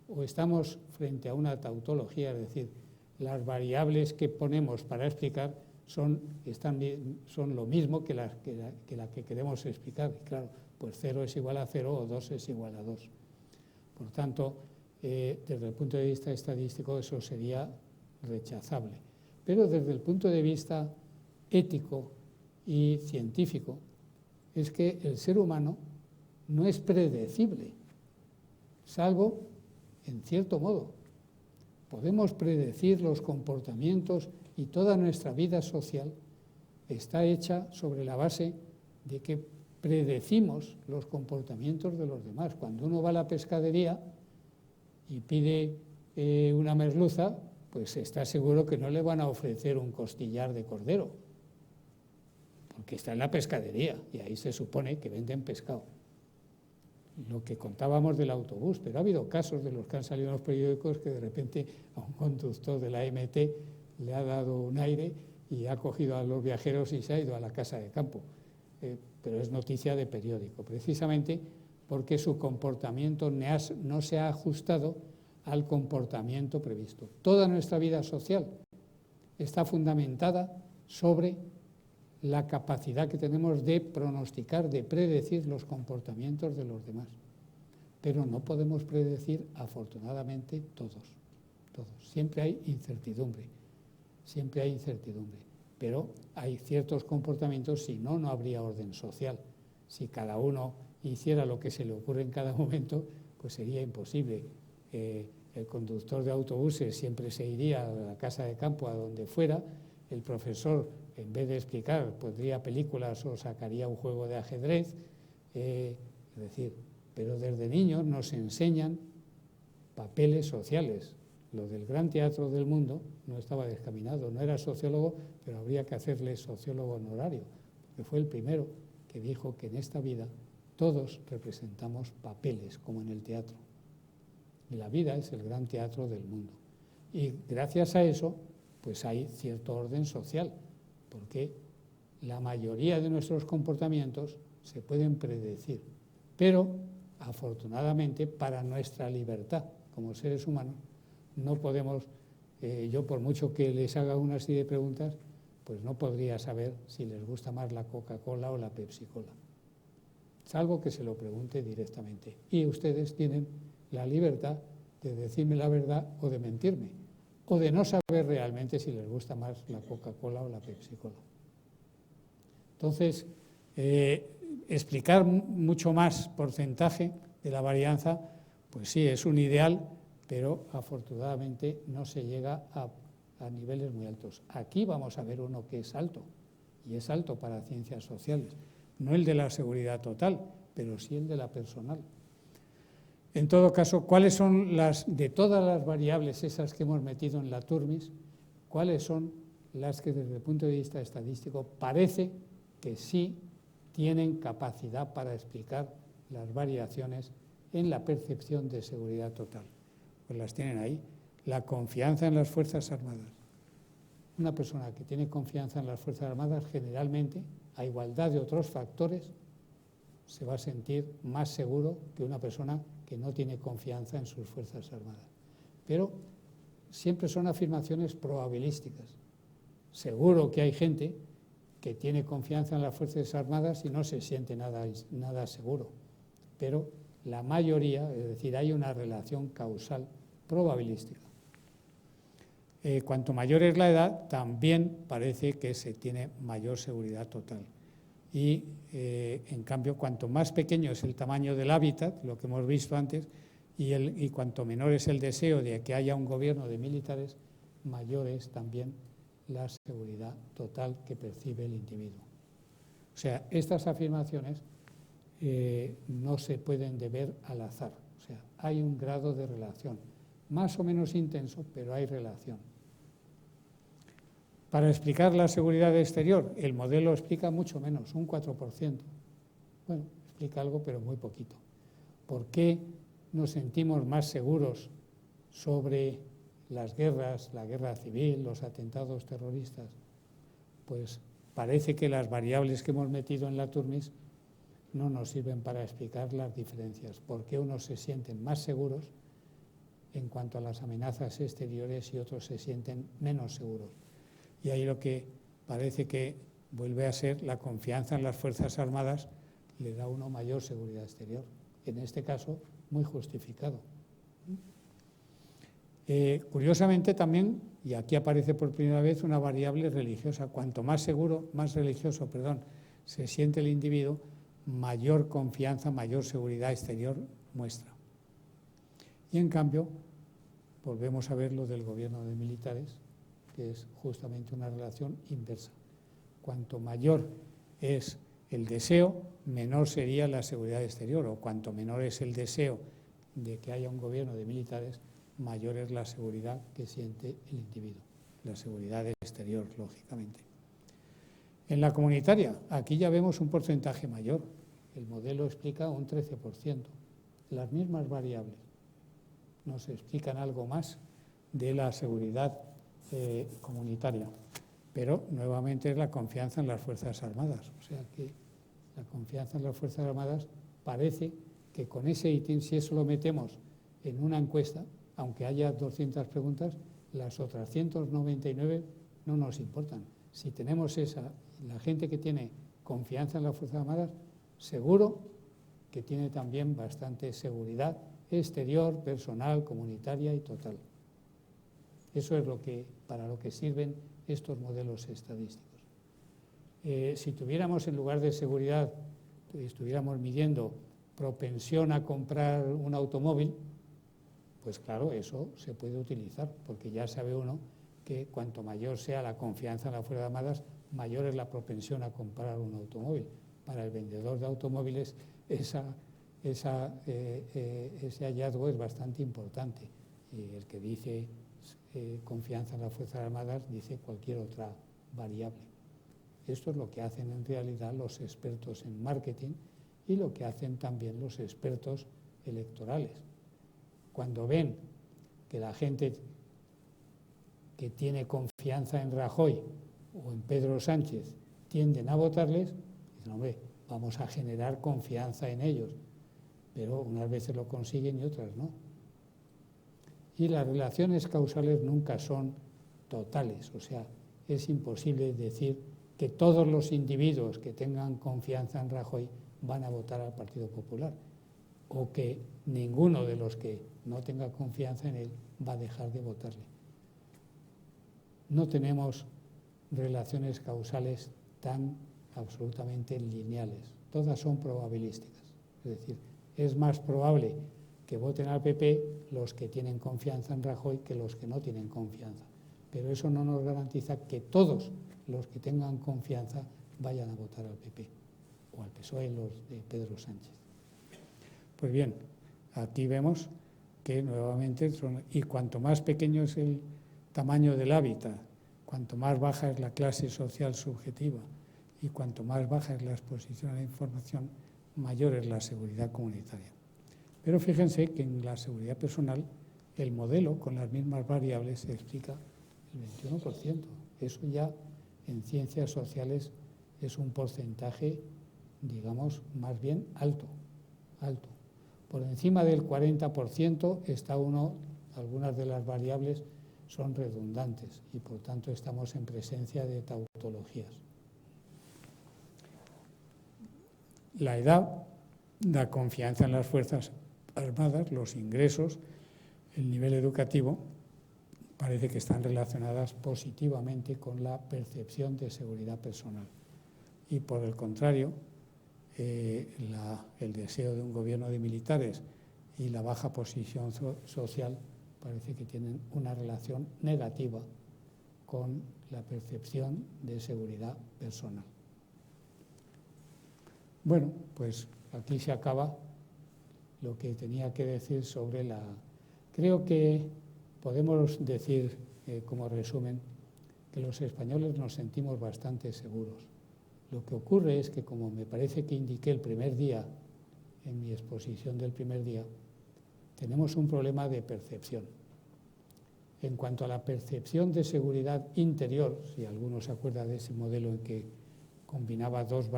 O estamos frente a una tautología, es decir, las variables que ponemos para explicar son lo mismo que la que queremos explicar. Y claro, pues 0 es igual a 0 o 2 es igual a 2. Por tanto, desde el punto de vista estadístico eso sería rechazable. Pero desde el punto de vista ético y científico, es que el ser humano no es predecible, salvo en cierto modo. Podemos predecir los comportamientos y toda nuestra vida social está hecha sobre la base de que predecimos los comportamientos de los demás. Cuando uno va a la pescadería y pide una merluza, pues está seguro que no le van a ofrecer un costillar de cordero, porque está en la pescadería y ahí se supone que venden pescado. Lo que contábamos del autobús, pero ha habido casos de los que han salido en los periódicos que de repente a un conductor de la MT le ha dado un aire y ha cogido a los viajeros y se ha ido a la casa de campo. Pero es noticia de periódico, precisamente porque su comportamiento no se ha ajustado al comportamiento previsto. Toda nuestra vida social está fundamentada sobre la capacidad que tenemos de pronosticar, de predecir los comportamientos de los demás. Pero no podemos predecir, afortunadamente, todos. Siempre hay incertidumbre, pero hay ciertos comportamientos, si no, no habría orden social. Si cada uno hiciera lo que se le ocurre en cada momento, pues sería imposible. El conductor de autobuses siempre se iría a la casa de campo, a donde fuera. El profesor, en vez de explicar, pondría películas o sacaría un juego de ajedrez. Es decir, pero desde niños nos enseñan papeles sociales. Lo del gran teatro del mundo no estaba descaminado, no era sociólogo, pero habría que hacerle sociólogo honorario, porque fue el primero que dijo que en esta vida todos representamos papeles, como en el teatro. Y la vida es el gran teatro del mundo. Y gracias a eso, pues hay cierto orden social, porque la mayoría de nuestros comportamientos se pueden predecir, pero afortunadamente para nuestra libertad como seres humanos no podemos, yo por mucho que les haga una serie de preguntas, pues no podría saber si les gusta más la Coca-Cola o la Pepsi-Cola, salvo que se lo pregunte directamente. Y ustedes tienen la libertad de decirme la verdad o de mentirme, o de no saber realmente si les gusta más la Coca-Cola o la Pepsi-Cola. Entonces, explicar mucho más porcentaje de la varianza, pues sí, es un ideal, pero afortunadamente no se llega a niveles muy altos. Aquí vamos a ver uno que es alto, y es alto para ciencias sociales. no el de la seguridad total, pero sí el de la personal. En todo caso, ¿cuáles son de todas las variables esas que hemos metido en la TURMIS, cuáles son las que desde el punto de vista estadístico parece que sí tienen capacidad para explicar las variaciones en la percepción de seguridad total? Pues las tienen ahí. La confianza en las Fuerzas Armadas. Una persona que tiene confianza en las Fuerzas Armadas generalmente, a igualdad de otros factores, se va a sentir más seguro que una persona que no tiene confianza en sus Fuerzas Armadas. Pero siempre son afirmaciones probabilísticas. Seguro que hay gente que tiene confianza en las Fuerzas Armadas y no se siente nada seguro. Pero la mayoría, es decir, hay una relación causal probabilística. Cuanto mayor es la edad, también parece que se tiene mayor seguridad total. Y, en cambio, cuanto más pequeño es el tamaño del hábitat, lo que hemos visto antes, y cuanto menor es el deseo de que haya un gobierno de militares, mayor es también la seguridad total que percibe el individuo. O sea, estas afirmaciones no se pueden deber al azar. O sea, hay un grado de relación, más o menos intenso, pero hay relación. Para explicar la seguridad exterior, el modelo explica mucho menos, un 4%. Bueno, explica algo, pero muy poquito. ¿Por qué nos sentimos más seguros sobre las guerras, la guerra civil, los atentados terroristas? Pues parece que las variables que hemos metido en la TURMIS no nos sirven para explicar las diferencias. ¿Por qué unos se sienten más seguros en cuanto a las amenazas exteriores y otros se sienten menos seguros? Y ahí lo que parece que vuelve a ser la confianza en las Fuerzas Armadas le da a uno mayor seguridad exterior. En este caso, muy justificado. Curiosamente también, y aquí aparece por primera vez una variable religiosa, cuanto más religioso se siente el individuo, mayor confianza, mayor seguridad exterior muestra. Y en cambio, volvemos a ver lo del gobierno de militares, que es justamente una relación inversa. Cuanto mayor es el deseo, menor sería la seguridad exterior, o cuanto menor es el deseo de que haya un gobierno de militares, mayor es la seguridad que siente el individuo, la seguridad exterior, lógicamente. En la comunitaria, aquí ya vemos un porcentaje mayor. El modelo explica un 13%. Las mismas variables nos explican algo más de la seguridad comunitaria, pero nuevamente es la confianza en las Fuerzas Armadas. O sea que la confianza en las Fuerzas Armadas parece que con ese ítem, si eso lo metemos en una encuesta, aunque haya 200 preguntas, las otras 199 no nos importan. Si tenemos la gente que tiene confianza en las Fuerzas Armadas, seguro que tiene también bastante seguridad exterior, personal, comunitaria y total. Eso es para lo que sirven estos modelos estadísticos. Si tuviéramos, en lugar de seguridad, estuviéramos midiendo propensión a comprar un automóvil, pues claro, eso se puede utilizar, porque ya sabe uno que cuanto mayor sea la confianza en las Fuerzas Armadas, mayor es la propensión a comprar un automóvil. Para el vendedor de automóviles ese hallazgo es bastante importante. Y el que dice confianza en las Fuerzas Armadas dice cualquier otra variable. Esto es lo que hacen en realidad los expertos en marketing y lo que hacen también los expertos electorales. Cuando ven que la gente que tiene confianza en Rajoy o en Pedro Sánchez tienden a votarles, dicen, hombre, vamos a generar confianza en ellos, pero unas veces lo consiguen y otras no. Y las relaciones causales nunca son totales, o sea, es imposible decir que todos los individuos que tengan confianza en Rajoy van a votar al Partido Popular, o que ninguno de los que no tenga confianza en él va a dejar de votarle. No tenemos relaciones causales tan absolutamente lineales, todas son probabilísticas. Es decir, es más probable que voten al PP los que tienen confianza en Rajoy que los que no tienen confianza. Pero eso no nos garantiza que todos los que tengan confianza vayan a votar al PP. o al PSOE los de Pedro Sánchez. Pues bien, aquí vemos que nuevamente y cuanto más pequeño es el tamaño del hábitat, cuanto más baja es la clase social subjetiva y cuanto más baja es la exposición a la información, mayor es la seguridad comunitaria. Pero fíjense que en la seguridad personal el modelo con las mismas variables se explica el 21%. Eso ya en ciencias sociales es un porcentaje, digamos, más bien alto. Por encima del 40% está algunas de las variables son redundantes y por tanto estamos en presencia de tautologías. La edad, la confianza en las Fuerzas Armadas, los ingresos, el nivel educativo, parece que están relacionadas positivamente con la percepción de seguridad personal. Y por el contrario, el deseo de un gobierno de militares y la baja posición social parece que tienen una relación negativa con la percepción de seguridad personal. Bueno, pues aquí se acaba lo que tenía que decir sobre la... Creo que podemos decir, como resumen, que los españoles nos sentimos bastante seguros. Lo que ocurre es que, como me parece que indiqué el primer día, en mi exposición del primer día, tenemos un problema de percepción. En cuanto a la percepción de seguridad interior, si alguno se acuerda de ese modelo en que combinaba dos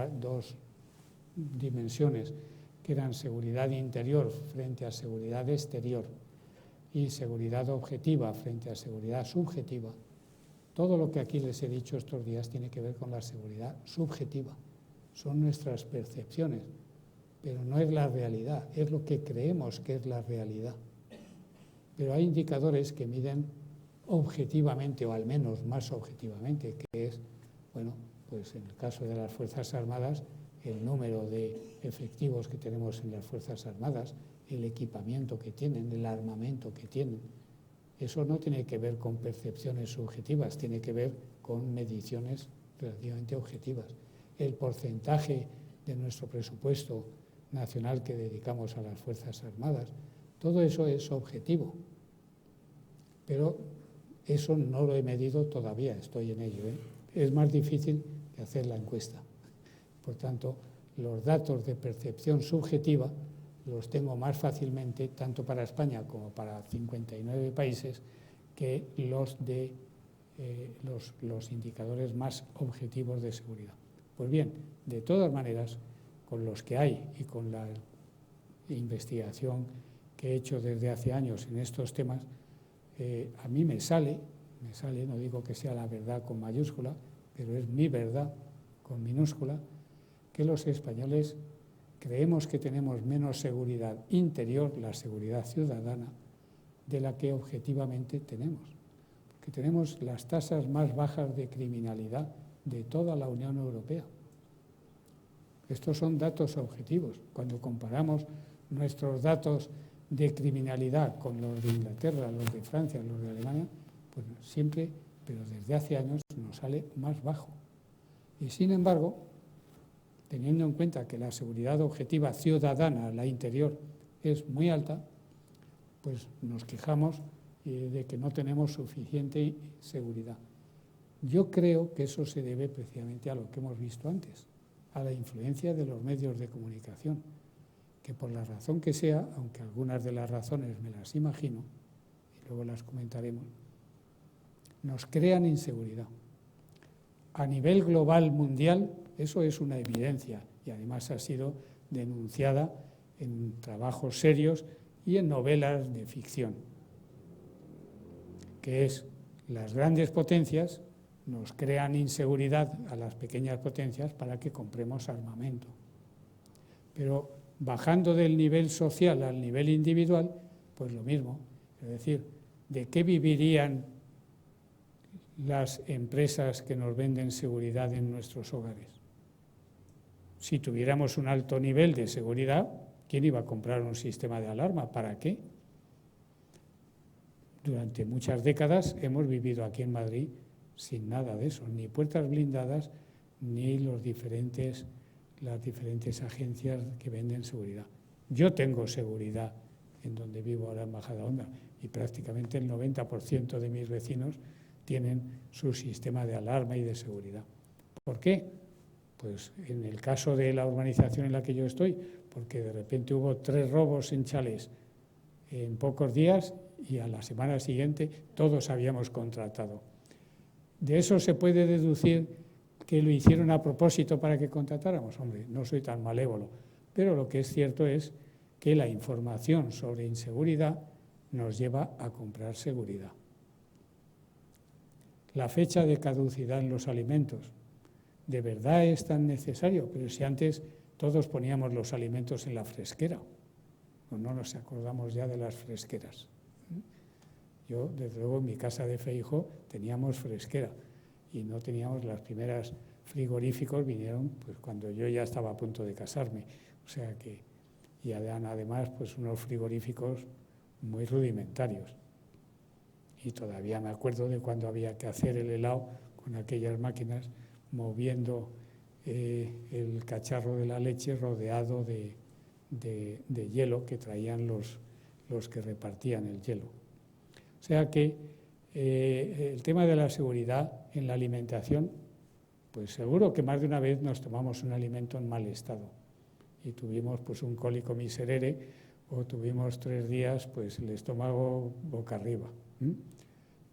dimensiones, que eran seguridad interior frente a seguridad exterior y seguridad objetiva frente a seguridad subjetiva, todo lo que aquí les he dicho estos días tiene que ver con la seguridad subjetiva. Son nuestras percepciones, pero no es la realidad, es lo que creemos que es la realidad. Pero hay indicadores que miden objetivamente, o al menos más objetivamente, que es, bueno, pues en el caso de las Fuerzas Armadas, el número de efectivos que tenemos en las Fuerzas Armadas, el equipamiento que tienen, el armamento que tienen. Eso no tiene que ver con percepciones subjetivas, tiene que ver con mediciones relativamente objetivas. El porcentaje de nuestro presupuesto nacional que dedicamos a las Fuerzas Armadas, todo eso es objetivo. Pero eso no lo he medido todavía, estoy en ello, Es más difícil que hacer la encuesta. Por tanto, los datos de percepción subjetiva los tengo más fácilmente, tanto para España como para 59 países, que los de los indicadores más objetivos de seguridad. Pues bien, de todas maneras, con los que hay y con la investigación que he hecho desde hace años en estos temas, a mí me sale, no digo que sea la verdad con mayúscula, pero es mi verdad con minúscula, que los españoles creemos que tenemos menos seguridad interior, la seguridad ciudadana, de la que objetivamente tenemos. Porque tenemos las tasas más bajas de criminalidad de toda la Unión Europea. Estos son datos objetivos. Cuando comparamos nuestros datos de criminalidad con los de Inglaterra, los de Francia, los de Alemania, pues siempre, pero desde hace años, nos sale más bajo. Y sin embargo, teniendo en cuenta que la seguridad objetiva ciudadana, la interior, es muy alta, pues nos quejamos de que no tenemos suficiente seguridad. Yo creo que eso se debe precisamente a lo que hemos visto antes, a la influencia de los medios de comunicación, que por la razón que sea, aunque algunas de las razones me las imagino, y luego las comentaremos, nos crean inseguridad. A nivel global, mundial, eso es una evidencia y además ha sido denunciada en trabajos serios y en novelas de ficción, que es las grandes potencias nos crean inseguridad a las pequeñas potencias para que compremos armamento. Pero bajando del nivel social al nivel individual, pues lo mismo. Es decir, ¿de qué vivirían las empresas que nos venden seguridad en nuestros hogares? Si tuviéramos un alto nivel de seguridad, ¿quién iba a comprar un sistema de alarma? ¿Para qué? Durante muchas décadas hemos vivido aquí en Madrid sin nada de eso, ni puertas blindadas, ni los diferentes las diferentes agencias que venden seguridad. Yo tengo seguridad en donde vivo ahora en Majadahonda y prácticamente el 90% de mis vecinos tienen su sistema de alarma y de seguridad. ¿Por qué? Pues en el caso de la urbanización en la que yo estoy, porque de repente hubo 3 robos en chalés en pocos días y a la semana siguiente todos habíamos contratado. ¿De eso se puede deducir que lo hicieron a propósito para que contratáramos? Hombre, no soy tan malévolo, pero lo que es cierto es que la información sobre inseguridad nos lleva a comprar seguridad. La fecha de caducidad en los alimentos. ¿De verdad es tan necesario? Pero si antes todos poníamos los alimentos en la fresquera, no nos acordamos ya de las fresqueras. Yo, desde luego, en mi casa de Feijóo teníamos fresquera y no teníamos las primeras frigoríficos, vinieron pues cuando yo ya estaba a punto de casarme. O sea que, y además, pues unos frigoríficos muy rudimentarios. Y todavía me acuerdo de cuando había que hacer el helado con aquellas máquinas moviendo el cacharro de la leche rodeado de hielo que traían los que repartían el hielo. O sea que el tema de la seguridad en la alimentación, pues seguro que más de una vez nos tomamos un alimento en mal estado y tuvimos pues un cólico miserere o tuvimos 3 días pues el estómago boca arriba.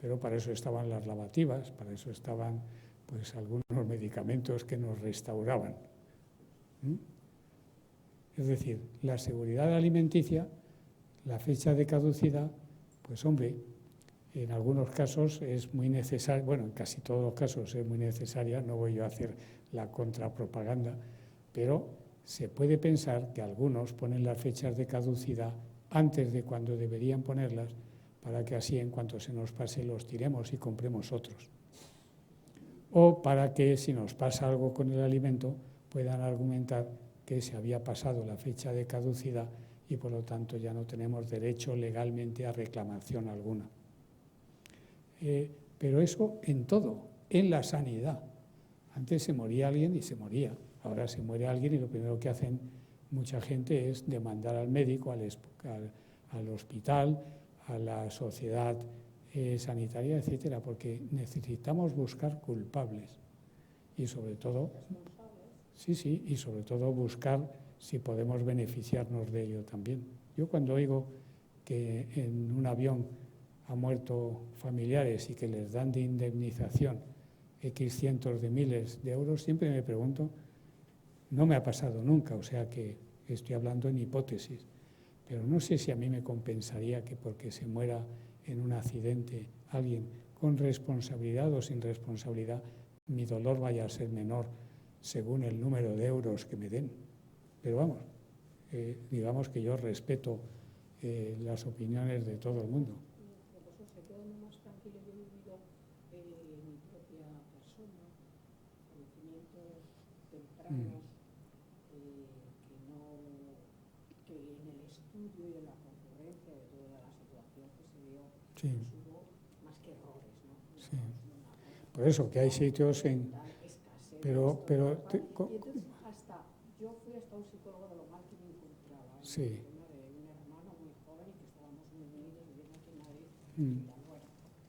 Pero para eso estaban las lavativas, para eso estaban pues algunos medicamentos que nos restauraban. Es decir, la seguridad alimenticia, la fecha de caducidad, pues hombre, en algunos casos es muy necesaria, bueno, en casi todos los casos es muy necesaria, no voy yo a hacer la contrapropaganda, pero se puede pensar que algunos ponen las fechas de caducidad antes de cuando deberían ponerlas, para que así en cuanto se nos pase los tiremos y compremos otros. O para que si nos pasa algo con el alimento puedan argumentar que se había pasado la fecha de caducidad y por lo tanto ya no tenemos derecho legalmente a reclamación alguna. Pero eso en todo, en la sanidad. Antes se moría alguien y se moría. Ahora se muere alguien y lo primero que hacen mucha gente es demandar al médico, al hospital, a la sociedad sanitaria, etcétera, porque necesitamos buscar culpables y sobre todo, sí, y sobre todo buscar si podemos beneficiarnos de ello también. Yo cuando oigo que en un avión han muerto familiares y que les dan de indemnización X cientos de miles de euros, siempre me pregunto, no me ha pasado nunca, o sea que estoy hablando en hipótesis, pero no sé si a mí me compensaría que porque se muera en un accidente alguien con responsabilidad o sin responsabilidad, mi dolor vaya a ser menor según el número de euros que me den. Pero vamos, digamos que yo respeto las opiniones de todo el mundo. Pues se queda uno más tranquilo. Yo he vivido mi propia persona, fallecimientos tempranos, que en el estudio y en la concurrencia de toda la situación que se dio, Sí. pues hubo más que errores, ¿no? Sí. Por eso, que hay sitios en... Pero y entonces hasta yo fui hasta un psicólogo de lo mal que me encontraba, sí. el tema de un hermano muy joven y que estábamos muy unidos viviendo aquí en Madrid, y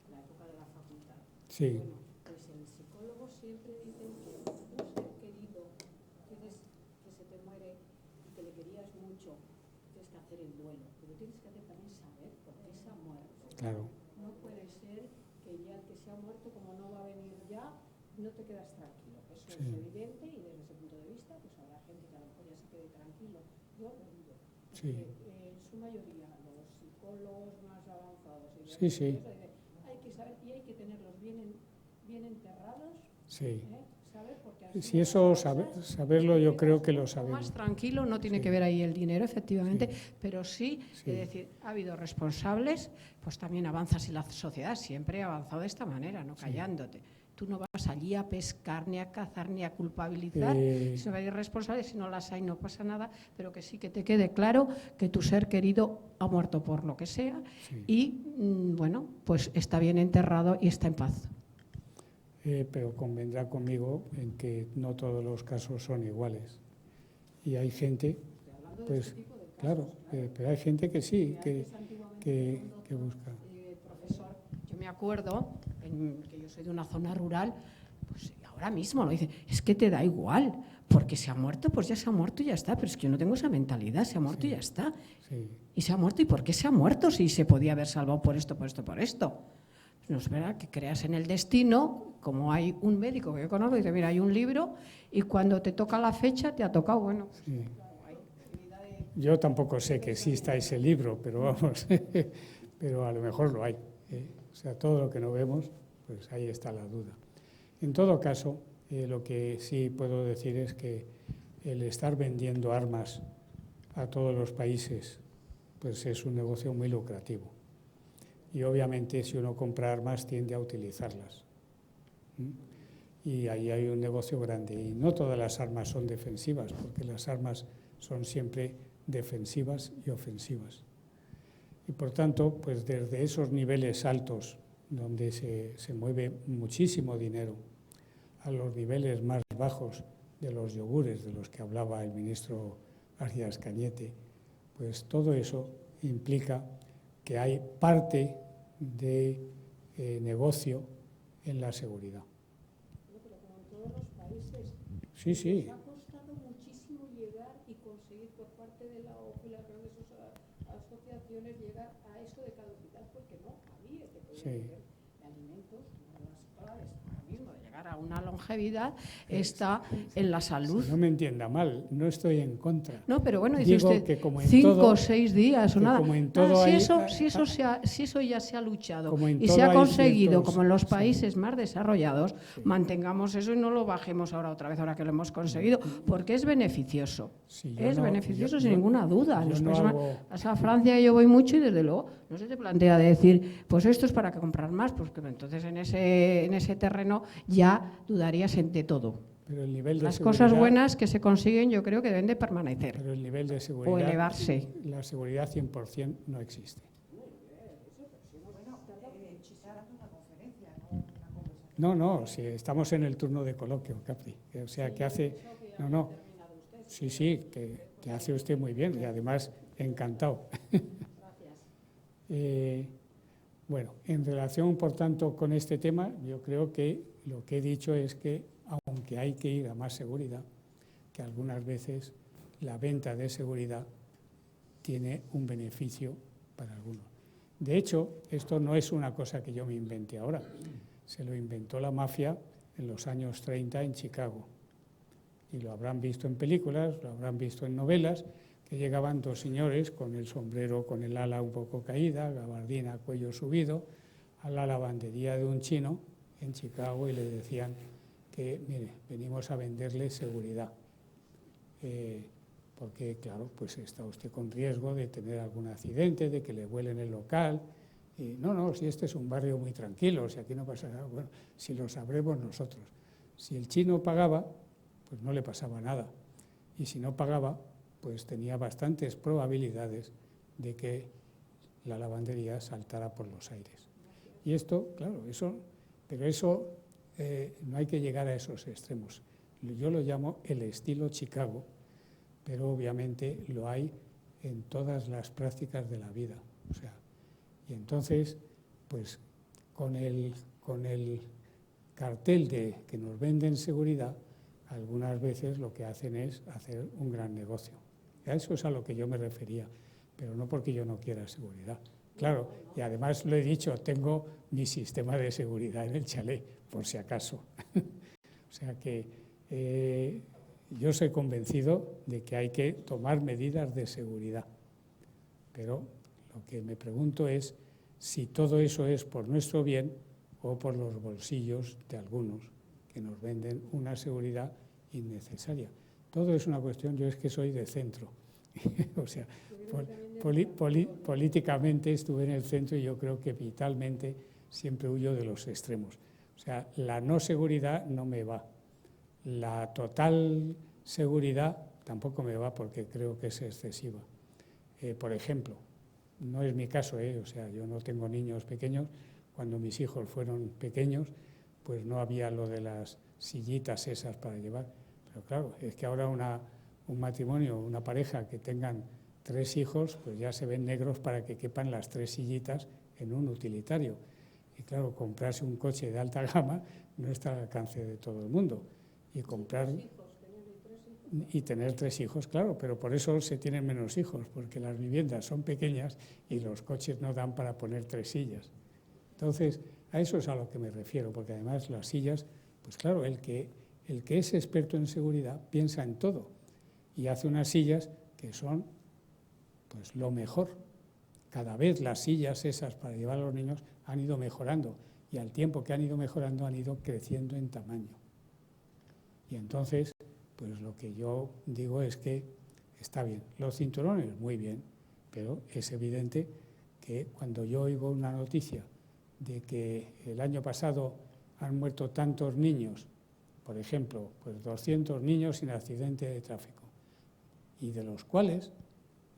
la época de la facultad. Sí. Bueno, pues el psicólogo siempre dice que un ser querido que se te muere y que le querías mucho, tienes que hacer el duelo, pero tienes que hacer también saber por qué se ha muerto. Claro. No puede ser que ya el que se ha muerto, como no va a venir ya, no te quedas tranquilo. Eso Sí. es evidente y desde ese punto de vista, pues habrá gente que a lo mejor ya se quede tranquilo. Yo lo digo. Sí. En su mayoría, los psicólogos más avanzados y Sí, sí. hay que saber y hay que tenerlos bien enterrados. Sí. ¿Saber? Porque así Si eso, saberlo, yo creo que lo sabemos. más tranquilo, no tiene Sí. que ver ahí el dinero, efectivamente, Sí. pero sí, Sí. es decir, ha habido responsables, pues también avanzas y la sociedad siempre ha avanzado de esta manera, no callándote. Tú no vas allí a pescar, ni a cazar, ni a culpabilizar, si no hay responsables, si no las hay no pasa nada, pero que sí que te quede claro que tu ser querido ha muerto por lo que sea Sí. y, bueno, pues está bien enterrado y está en paz. Pero convendrá conmigo en que no todos los casos son iguales. Y hay gente, pues claro, pero hay gente que sí, que busca. Profesor, yo me acuerdo, que yo soy de una zona rural, pues ahora mismo lo dice, es que te da igual, porque se ha muerto, pues ya se ha muerto y ya está, pero es que yo no tengo esa mentalidad, se ha muerto y ya está. Sí. Y se ha muerto, ¿y por qué se ha muerto si se podía haber salvado por esto, por esto, por esto? No es verdad que creas en el destino, como hay un médico que yo conozco, dice, mira, hay un libro y cuando te toca la fecha te ha tocado, bueno. Sí. Yo tampoco sé que exista ese libro, pero vamos, pero a lo mejor lo hay. O sea, todo lo que no vemos, pues ahí está la duda. En todo caso, lo que sí puedo decir es que el estar vendiendo armas a todos los países, pues es un negocio muy lucrativo. Y obviamente si uno compra armas tiende a utilizarlas. Y ahí hay un negocio grande. Y no todas las armas son defensivas, porque las armas son siempre defensivas y ofensivas. Y por tanto, pues desde esos niveles altos, donde se mueve muchísimo dinero, a los niveles más bajos de los yogures, de los que hablaba el ministro Arias Cañete, pues todo eso implica que hay parte de negocio en la seguridad. Pero como en todos los países, sí, sí. nos ha costado muchísimo llegar y conseguir por parte de la OPE, las grandes asociaciones, llegar a eso de caducidad, porque no había que poder vender de alimentos, una de las claves ahora mismo de llegar a una longevidad está en la salud. Si no me entienda mal, no estoy en contra. No, pero bueno, dice Digo usted, que como en 5 todo, o 6 días o nada. como en todo si eso ya se ha luchado y se todo ha conseguido, ciertos, como en los países más desarrollados, mantengamos eso y no lo bajemos ahora otra vez, ahora que lo hemos conseguido, porque es beneficioso. Sí, es beneficioso sin yo, ninguna duda. a Francia yo voy mucho y desde luego no se te plantea de decir, pues esto es para que comprar más, pues que entonces en ese terreno ya dudarías de todo. Pero el nivel de Las cosas buenas que se consiguen yo creo que deben de permanecer. Pero el nivel de seguridad, o elevarse. La seguridad 100% no existe. No, si estamos en el turno de coloquio, Capri. O sea, que hace... No. Sí, que hace usted muy bien y además encantado. Bueno, en relación, por tanto, con este tema, yo creo que lo que he dicho es que, aunque hay que ir a más seguridad, que algunas veces la venta de seguridad tiene un beneficio para algunos. De hecho, esto no es una cosa que yo me inventé ahora. Se lo inventó la mafia en los años 30 en Chicago. Y lo habrán visto en películas, lo habrán visto en novelas, que llegaban dos señores con el sombrero, con el ala un poco caída, gabardina, cuello subido, a la lavandería de un chino en Chicago y le decían que, mire, venimos a venderle seguridad. Porque, claro, pues está usted con riesgo de tener algún accidente, de que le vuelen el local. Y no, si este es un barrio muy tranquilo, si aquí no pasa nada, bueno, si lo sabremos nosotros. Si el chino pagaba, pues no le pasaba nada. Y si no pagaba, pues tenía bastantes probabilidades de que la lavandería saltara por los aires. Y esto, claro, pero eso no hay que llegar a esos extremos. Yo lo llamo el estilo Chicago, pero obviamente lo hay en todas las prácticas de la vida. O sea, y entonces, pues con el cartel de que nos venden seguridad, algunas veces lo que hacen es hacer un gran negocio. A eso es a lo que yo me refería, pero no porque yo no quiera seguridad. Claro, y además lo he dicho, tengo mi sistema de seguridad en el chalet, por si acaso. O sea que yo soy convencido de que hay que tomar medidas de seguridad, pero lo que me pregunto es si todo eso es por nuestro bien o por los bolsillos de algunos que nos venden una seguridad innecesaria. Todo es una cuestión, yo es que soy de centro, o sea, políticamente estuve en el centro y yo creo que vitalmente siempre huyo de los extremos. O sea, la no seguridad no me va, la total seguridad tampoco me va porque creo que es excesiva. Por ejemplo, no es mi caso, o sea, yo no tengo niños pequeños, cuando mis hijos fueron pequeños, pues no había lo de las sillitas esas para llevar. Pero claro, es que ahora un matrimonio, una pareja que tengan 3 hijos, pues ya se ven negros para que quepan las 3 sillitas en un utilitario. Y claro, comprarse un coche de alta gama no está al alcance de todo el mundo. Y comprar y tener 3 hijos, claro, pero por eso se tienen menos hijos, porque las viviendas son pequeñas y los coches no dan para poner 3 sillas. Entonces, a eso es a lo que me refiero, porque además las sillas, pues claro, el que es experto en seguridad piensa en todo y hace unas sillas que son pues lo mejor. Cada vez las sillas esas para llevar a los niños han ido mejorando y al tiempo que han ido mejorando han ido creciendo en tamaño. Y entonces, pues lo que yo digo es que está bien. Los cinturones, muy bien, pero es evidente que cuando yo oigo una noticia de que el año pasado han muerto tantos niños, por ejemplo, pues 200 niños sin accidente de tráfico, y de los cuales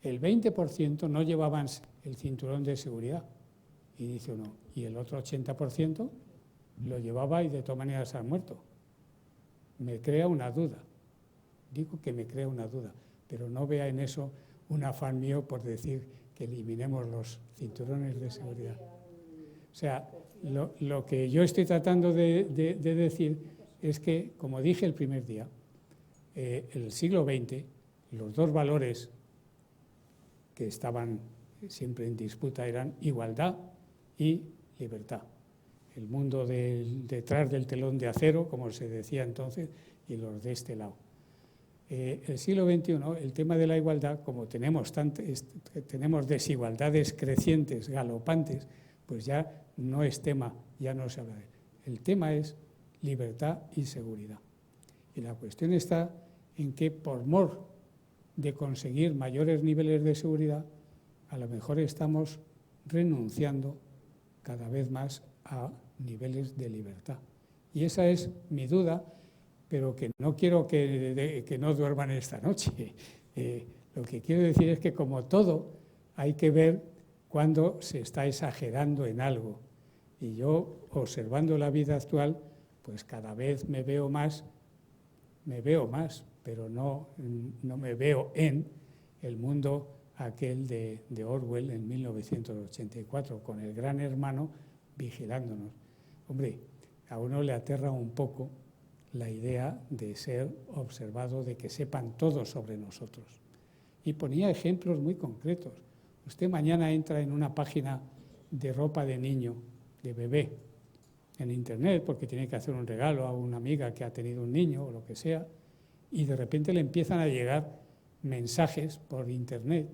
el 20% no llevaban el cinturón de seguridad. Y dice uno, y el otro 80% lo llevaba y de todas maneras han muerto. Me crea una duda. Digo que me crea una duda, pero no vea en eso un afán mío por decir que eliminemos los cinturones de seguridad. O sea, lo que yo estoy tratando de decir es que, como dije el primer día, el siglo XX, los 2 valores que estaban siempre en disputa eran igualdad y libertad. El mundo detrás del telón de acero, como se decía entonces, y los de este lado. El siglo XXI, el tema de la igualdad, como tenemos desigualdades crecientes, galopantes, pues ya no es tema, ya no se habla de él. El tema es libertad y seguridad. Y la cuestión está en que por mor de conseguir mayores niveles de seguridad, a lo mejor estamos renunciando cada vez más a niveles de libertad. Y esa es mi duda, pero que no quiero que no duerman esta noche. Lo que quiero decir es que, como todo, hay que ver cuando se está exagerando en algo. Y yo, observando la vida actual, pues cada vez me veo más, pero no me veo en el mundo aquel de Orwell en 1984, con el gran hermano vigilándonos. Hombre, a uno le aterra un poco la idea de ser observado, de que sepan todo sobre nosotros. Y ponía ejemplos muy concretos. Usted mañana entra en una página de ropa de niño, de bebé, en internet, porque tiene que hacer un regalo a una amiga que ha tenido un niño o lo que sea, y de repente le empiezan a llegar mensajes por internet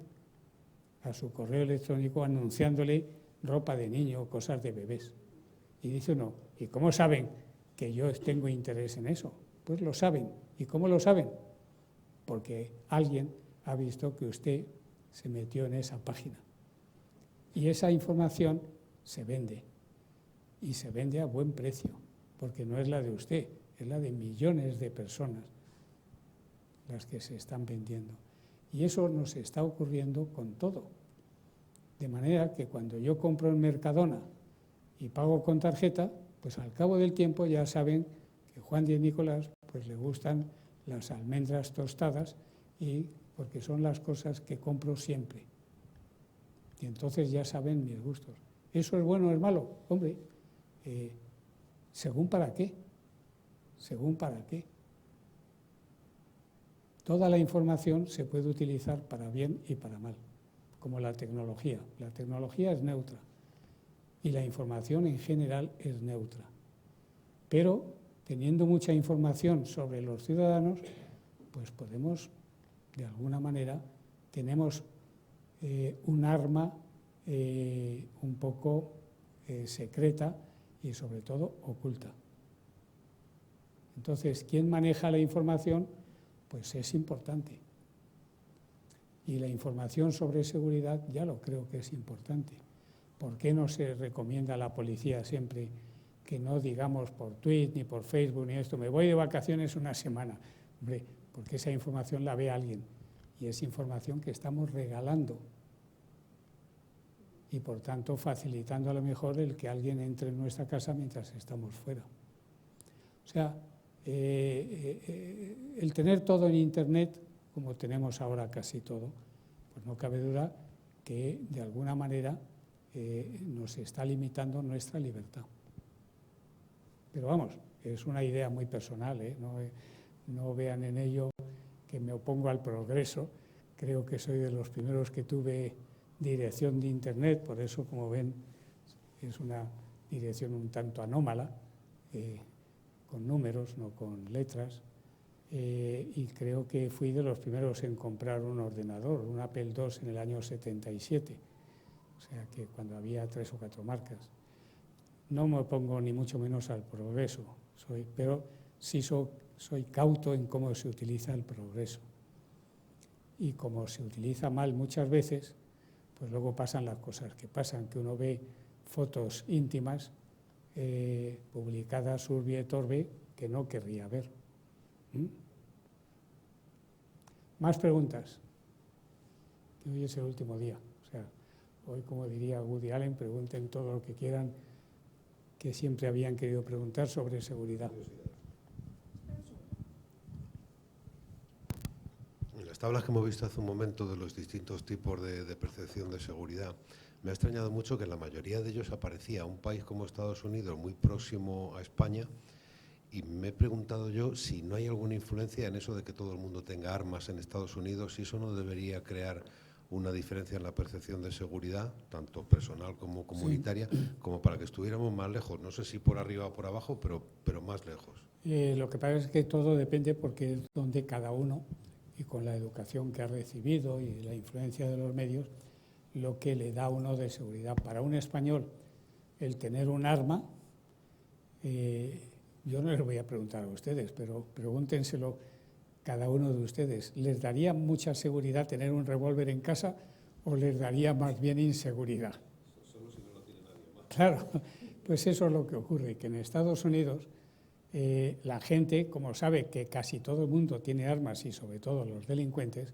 a su correo electrónico anunciándole ropa de niño o cosas de bebés. Y dice uno, ¿y cómo saben que yo tengo interés en eso? Pues lo saben. ¿Y cómo lo saben? Porque alguien ha visto que usted se metió en esa página. Y esa información se vende. Y se vende a buen precio, porque no es la de usted, es la de millones de personas las que se están vendiendo. Y eso nos está ocurriendo con todo. De manera que cuando yo compro en Mercadona y pago con tarjeta, pues al cabo del tiempo ya saben que Juan y Nicolás pues le gustan las almendras tostadas, y porque son las cosas que compro siempre. Y entonces ya saben mis gustos. ¿Eso es bueno o es malo? Hombre, ¿según para qué? ¿Según para qué? Toda la información se puede utilizar para bien y para mal, como la tecnología. La tecnología es neutra y la información en general es neutra. Pero teniendo mucha información sobre los ciudadanos, pues podemos, de alguna manera, tenemos un arma un poco secreta y sobre todo oculta. Entonces, ¿quién maneja la información? Pues es importante. Y la información sobre seguridad ya lo creo que es importante. ¿Por qué no se recomienda a la policía siempre que no digamos por Twitter ni por Facebook ni esto, me voy de vacaciones una semana? Hombre, porque esa información la ve alguien y es información que estamos regalando y por tanto facilitando a lo mejor el que alguien entre en nuestra casa mientras estamos fuera. O sea, el tener todo en internet, como tenemos ahora casi todo, pues no cabe duda que de alguna manera nos está limitando nuestra libertad. Pero vamos, es una idea muy personal, ¿eh? No vean en ello que me opongo al progreso. Creo que soy de los primeros que tuve dirección de Internet, por eso, como ven, es una dirección un tanto anómala, con números, no con letras, y creo que fui de los primeros en comprar un ordenador, un Apple II en el año 77, o sea que cuando había 3 o 4 marcas. No me opongo ni mucho menos al progreso, pero sí soy cauto en cómo se utiliza el progreso. Y como se utiliza mal muchas veces, pues luego pasan las cosas que pasan, que uno ve fotos íntimas publicadas urbi et orbi que no querría ver. ¿Más preguntas? Que hoy es el último día. O sea, hoy, como diría Woody Allen, pregunten todo lo que quieran, que siempre habían querido preguntar sobre seguridad. En las tablas que hemos visto hace un momento de los distintos tipos de percepción de seguridad, me ha extrañado mucho que en la mayoría de ellos aparecía un país como Estados Unidos muy próximo a España, y me he preguntado yo si no hay alguna influencia en eso de que todo el mundo tenga armas en Estados Unidos, si eso no debería crear una diferencia en la percepción de seguridad, tanto personal como comunitaria, sí, como para que estuviéramos más lejos. No sé si por arriba o por abajo, pero más lejos. Lo que pasa es que todo depende porque es donde cada uno, y con la educación que ha recibido y la influencia de los medios, lo que le da a uno de seguridad. Para un español, el tener un arma, yo no les voy a preguntar a ustedes, pero pregúntenselo cada uno de ustedes. ¿Les daría mucha seguridad tener un revólver en casa o les daría más bien inseguridad? Solo si no lo tiene nadie más. Claro, pues eso es lo que ocurre, que en Estados Unidos la gente, como sabe que casi todo el mundo tiene armas y sobre todo los delincuentes,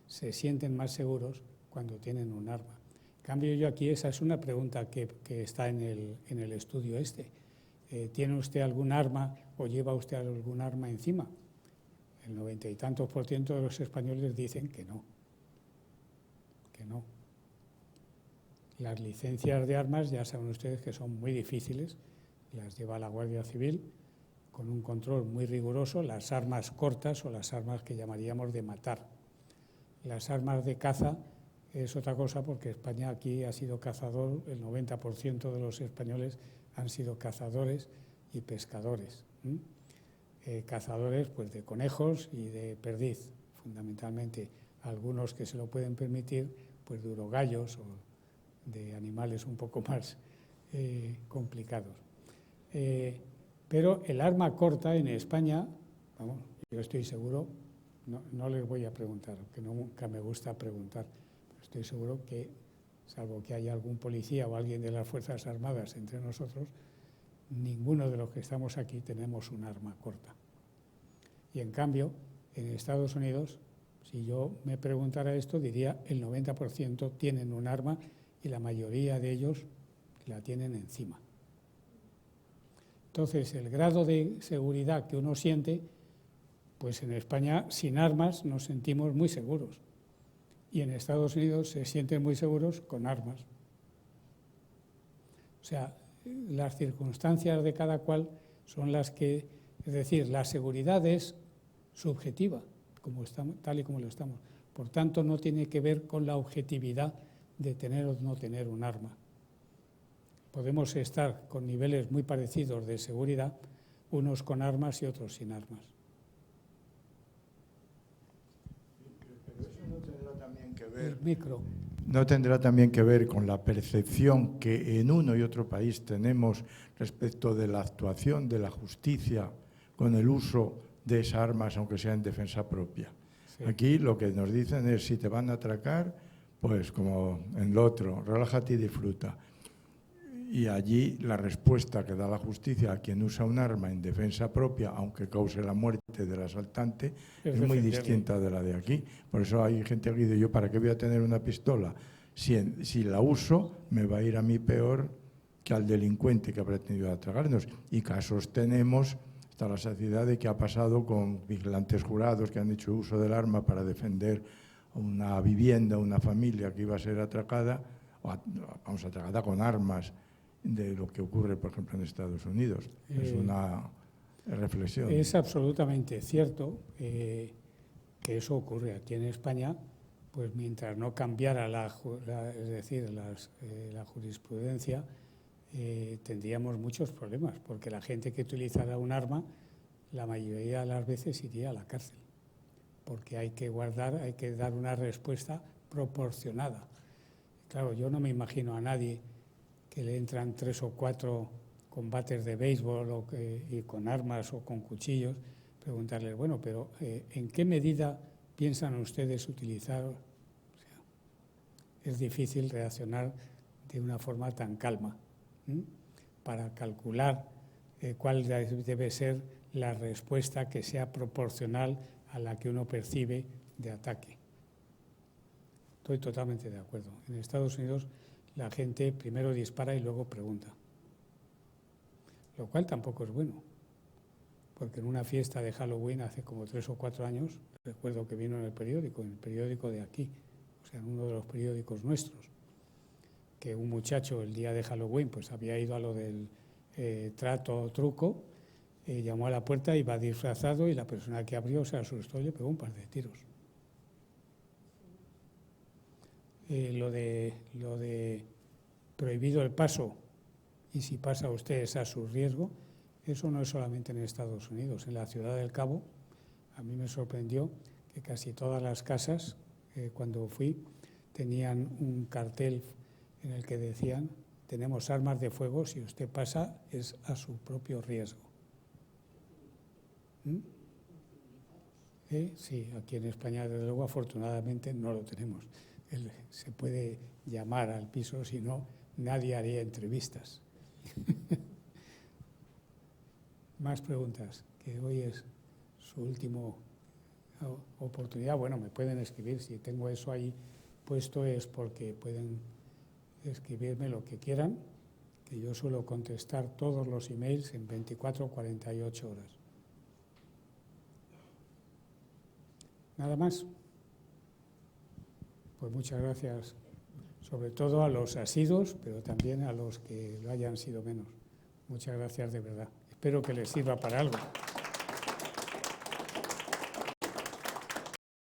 se sienten más seguros cuando tienen un arma. En cambio, yo aquí, esa es una pregunta que está en el estudio este. ¿Tiene usted algún arma o lleva usted algún arma encima? El 90 y tantos % de los españoles dicen que no. Que no. Las licencias de armas ya saben ustedes que son muy difíciles, las lleva la Guardia Civil con un control muy riguroso, las armas cortas o las armas que llamaríamos de matar. Las armas de caza es otra cosa porque España aquí ha sido cazador, el 90% de los españoles han sido cazadores y pescadores. Cazadores pues, de conejos y de perdiz, fundamentalmente. Algunos que se lo pueden permitir, pues de urogallos o de animales un poco más complicados. Pero el arma corta en España, vamos, yo estoy seguro, no les voy a preguntar, que nunca me gusta preguntar, pero estoy seguro que, salvo que haya algún policía o alguien de las Fuerzas Armadas entre nosotros, ninguno de los que estamos aquí tenemos un arma corta. Y en cambio, en Estados Unidos, si yo me preguntara esto, diría el 90% tienen un arma y la mayoría de ellos la tienen encima. Entonces, el grado de seguridad que uno siente, pues en España sin armas nos sentimos muy seguros y en Estados Unidos se sienten muy seguros con armas. O sea, las circunstancias de cada cual son las que, es decir, la seguridad es subjetiva, como estamos, tal y como lo estamos. Por tanto, no tiene que ver con la objetividad de tener o no tener un arma. Podemos estar con niveles muy parecidos de seguridad, unos con armas y otros sin armas. Pero eso no tendrá también que ver... El micro. ¿No tendrá también que ver con la percepción que en uno y otro país tenemos respecto de la actuación de la justicia con el uso de esas armas, aunque sea en defensa propia? Sí. Aquí lo que nos dicen es, si te van a atracar, pues como en lo otro, relájate y disfruta. Y allí la respuesta que da la justicia a quien usa un arma en defensa propia, aunque cause la muerte del asaltante, es muy distinta de la de aquí. Por eso hay gente que dice, yo ¿para qué voy a tener una pistola? Si la uso, me va a ir a mí peor que al delincuente que ha pretendido atracarnos. Y casos tenemos, hasta la saciedad de qué ha pasado con vigilantes jurados que han hecho uso del arma para defender una vivienda, una familia que iba a ser atracada, atracada con armas, de lo que ocurre, por ejemplo, en Estados Unidos. Es una reflexión. Es absolutamente cierto que eso ocurre aquí en España, pues mientras no cambiara la jurisprudencia, tendríamos muchos problemas, porque la gente que utilizara un arma, la mayoría de las veces iría a la cárcel, porque hay que dar una respuesta proporcionada. Claro, yo no me imagino a nadie que le entran 3 o 4 combates de béisbol y con armas o con cuchillos, preguntarles, bueno, pero ¿en qué medida piensan ustedes utilizar? O sea, es difícil reaccionar de una forma tan calma para calcular cuál debe ser la respuesta que sea proporcional a la que uno percibe de ataque. Estoy totalmente de acuerdo. En Estados Unidos la gente primero dispara y luego pregunta, lo cual tampoco es bueno, porque en una fiesta de Halloween hace como 3 o 4 años, recuerdo que vino en el periódico de aquí, o sea, en uno de los periódicos nuestros, que un muchacho el día de Halloween pues había ido a lo del trato o truco, llamó a la puerta, iba disfrazado y la persona que abrió se asustó y le pegó un par de tiros. Lo de prohibido el paso y si pasa usted es a su riesgo, eso no es solamente en Estados Unidos. En la Ciudad del Cabo, a mí me sorprendió que casi todas las casas, cuando fui, tenían un cartel en el que decían, tenemos armas de fuego, si usted pasa es a su propio riesgo. Sí, aquí en España, desde luego, afortunadamente no lo tenemos. Se puede llamar al piso, si no, nadie haría entrevistas. Más preguntas, que hoy es su última oportunidad. Bueno, me pueden escribir, si tengo eso ahí puesto es porque pueden escribirme lo que quieran, que yo suelo contestar todos los emails en 24 o 48 horas. Nada más. Pues muchas gracias, sobre todo a los asiduos, pero también a los que lo hayan sido menos. Muchas gracias de verdad. Espero que les sirva para algo.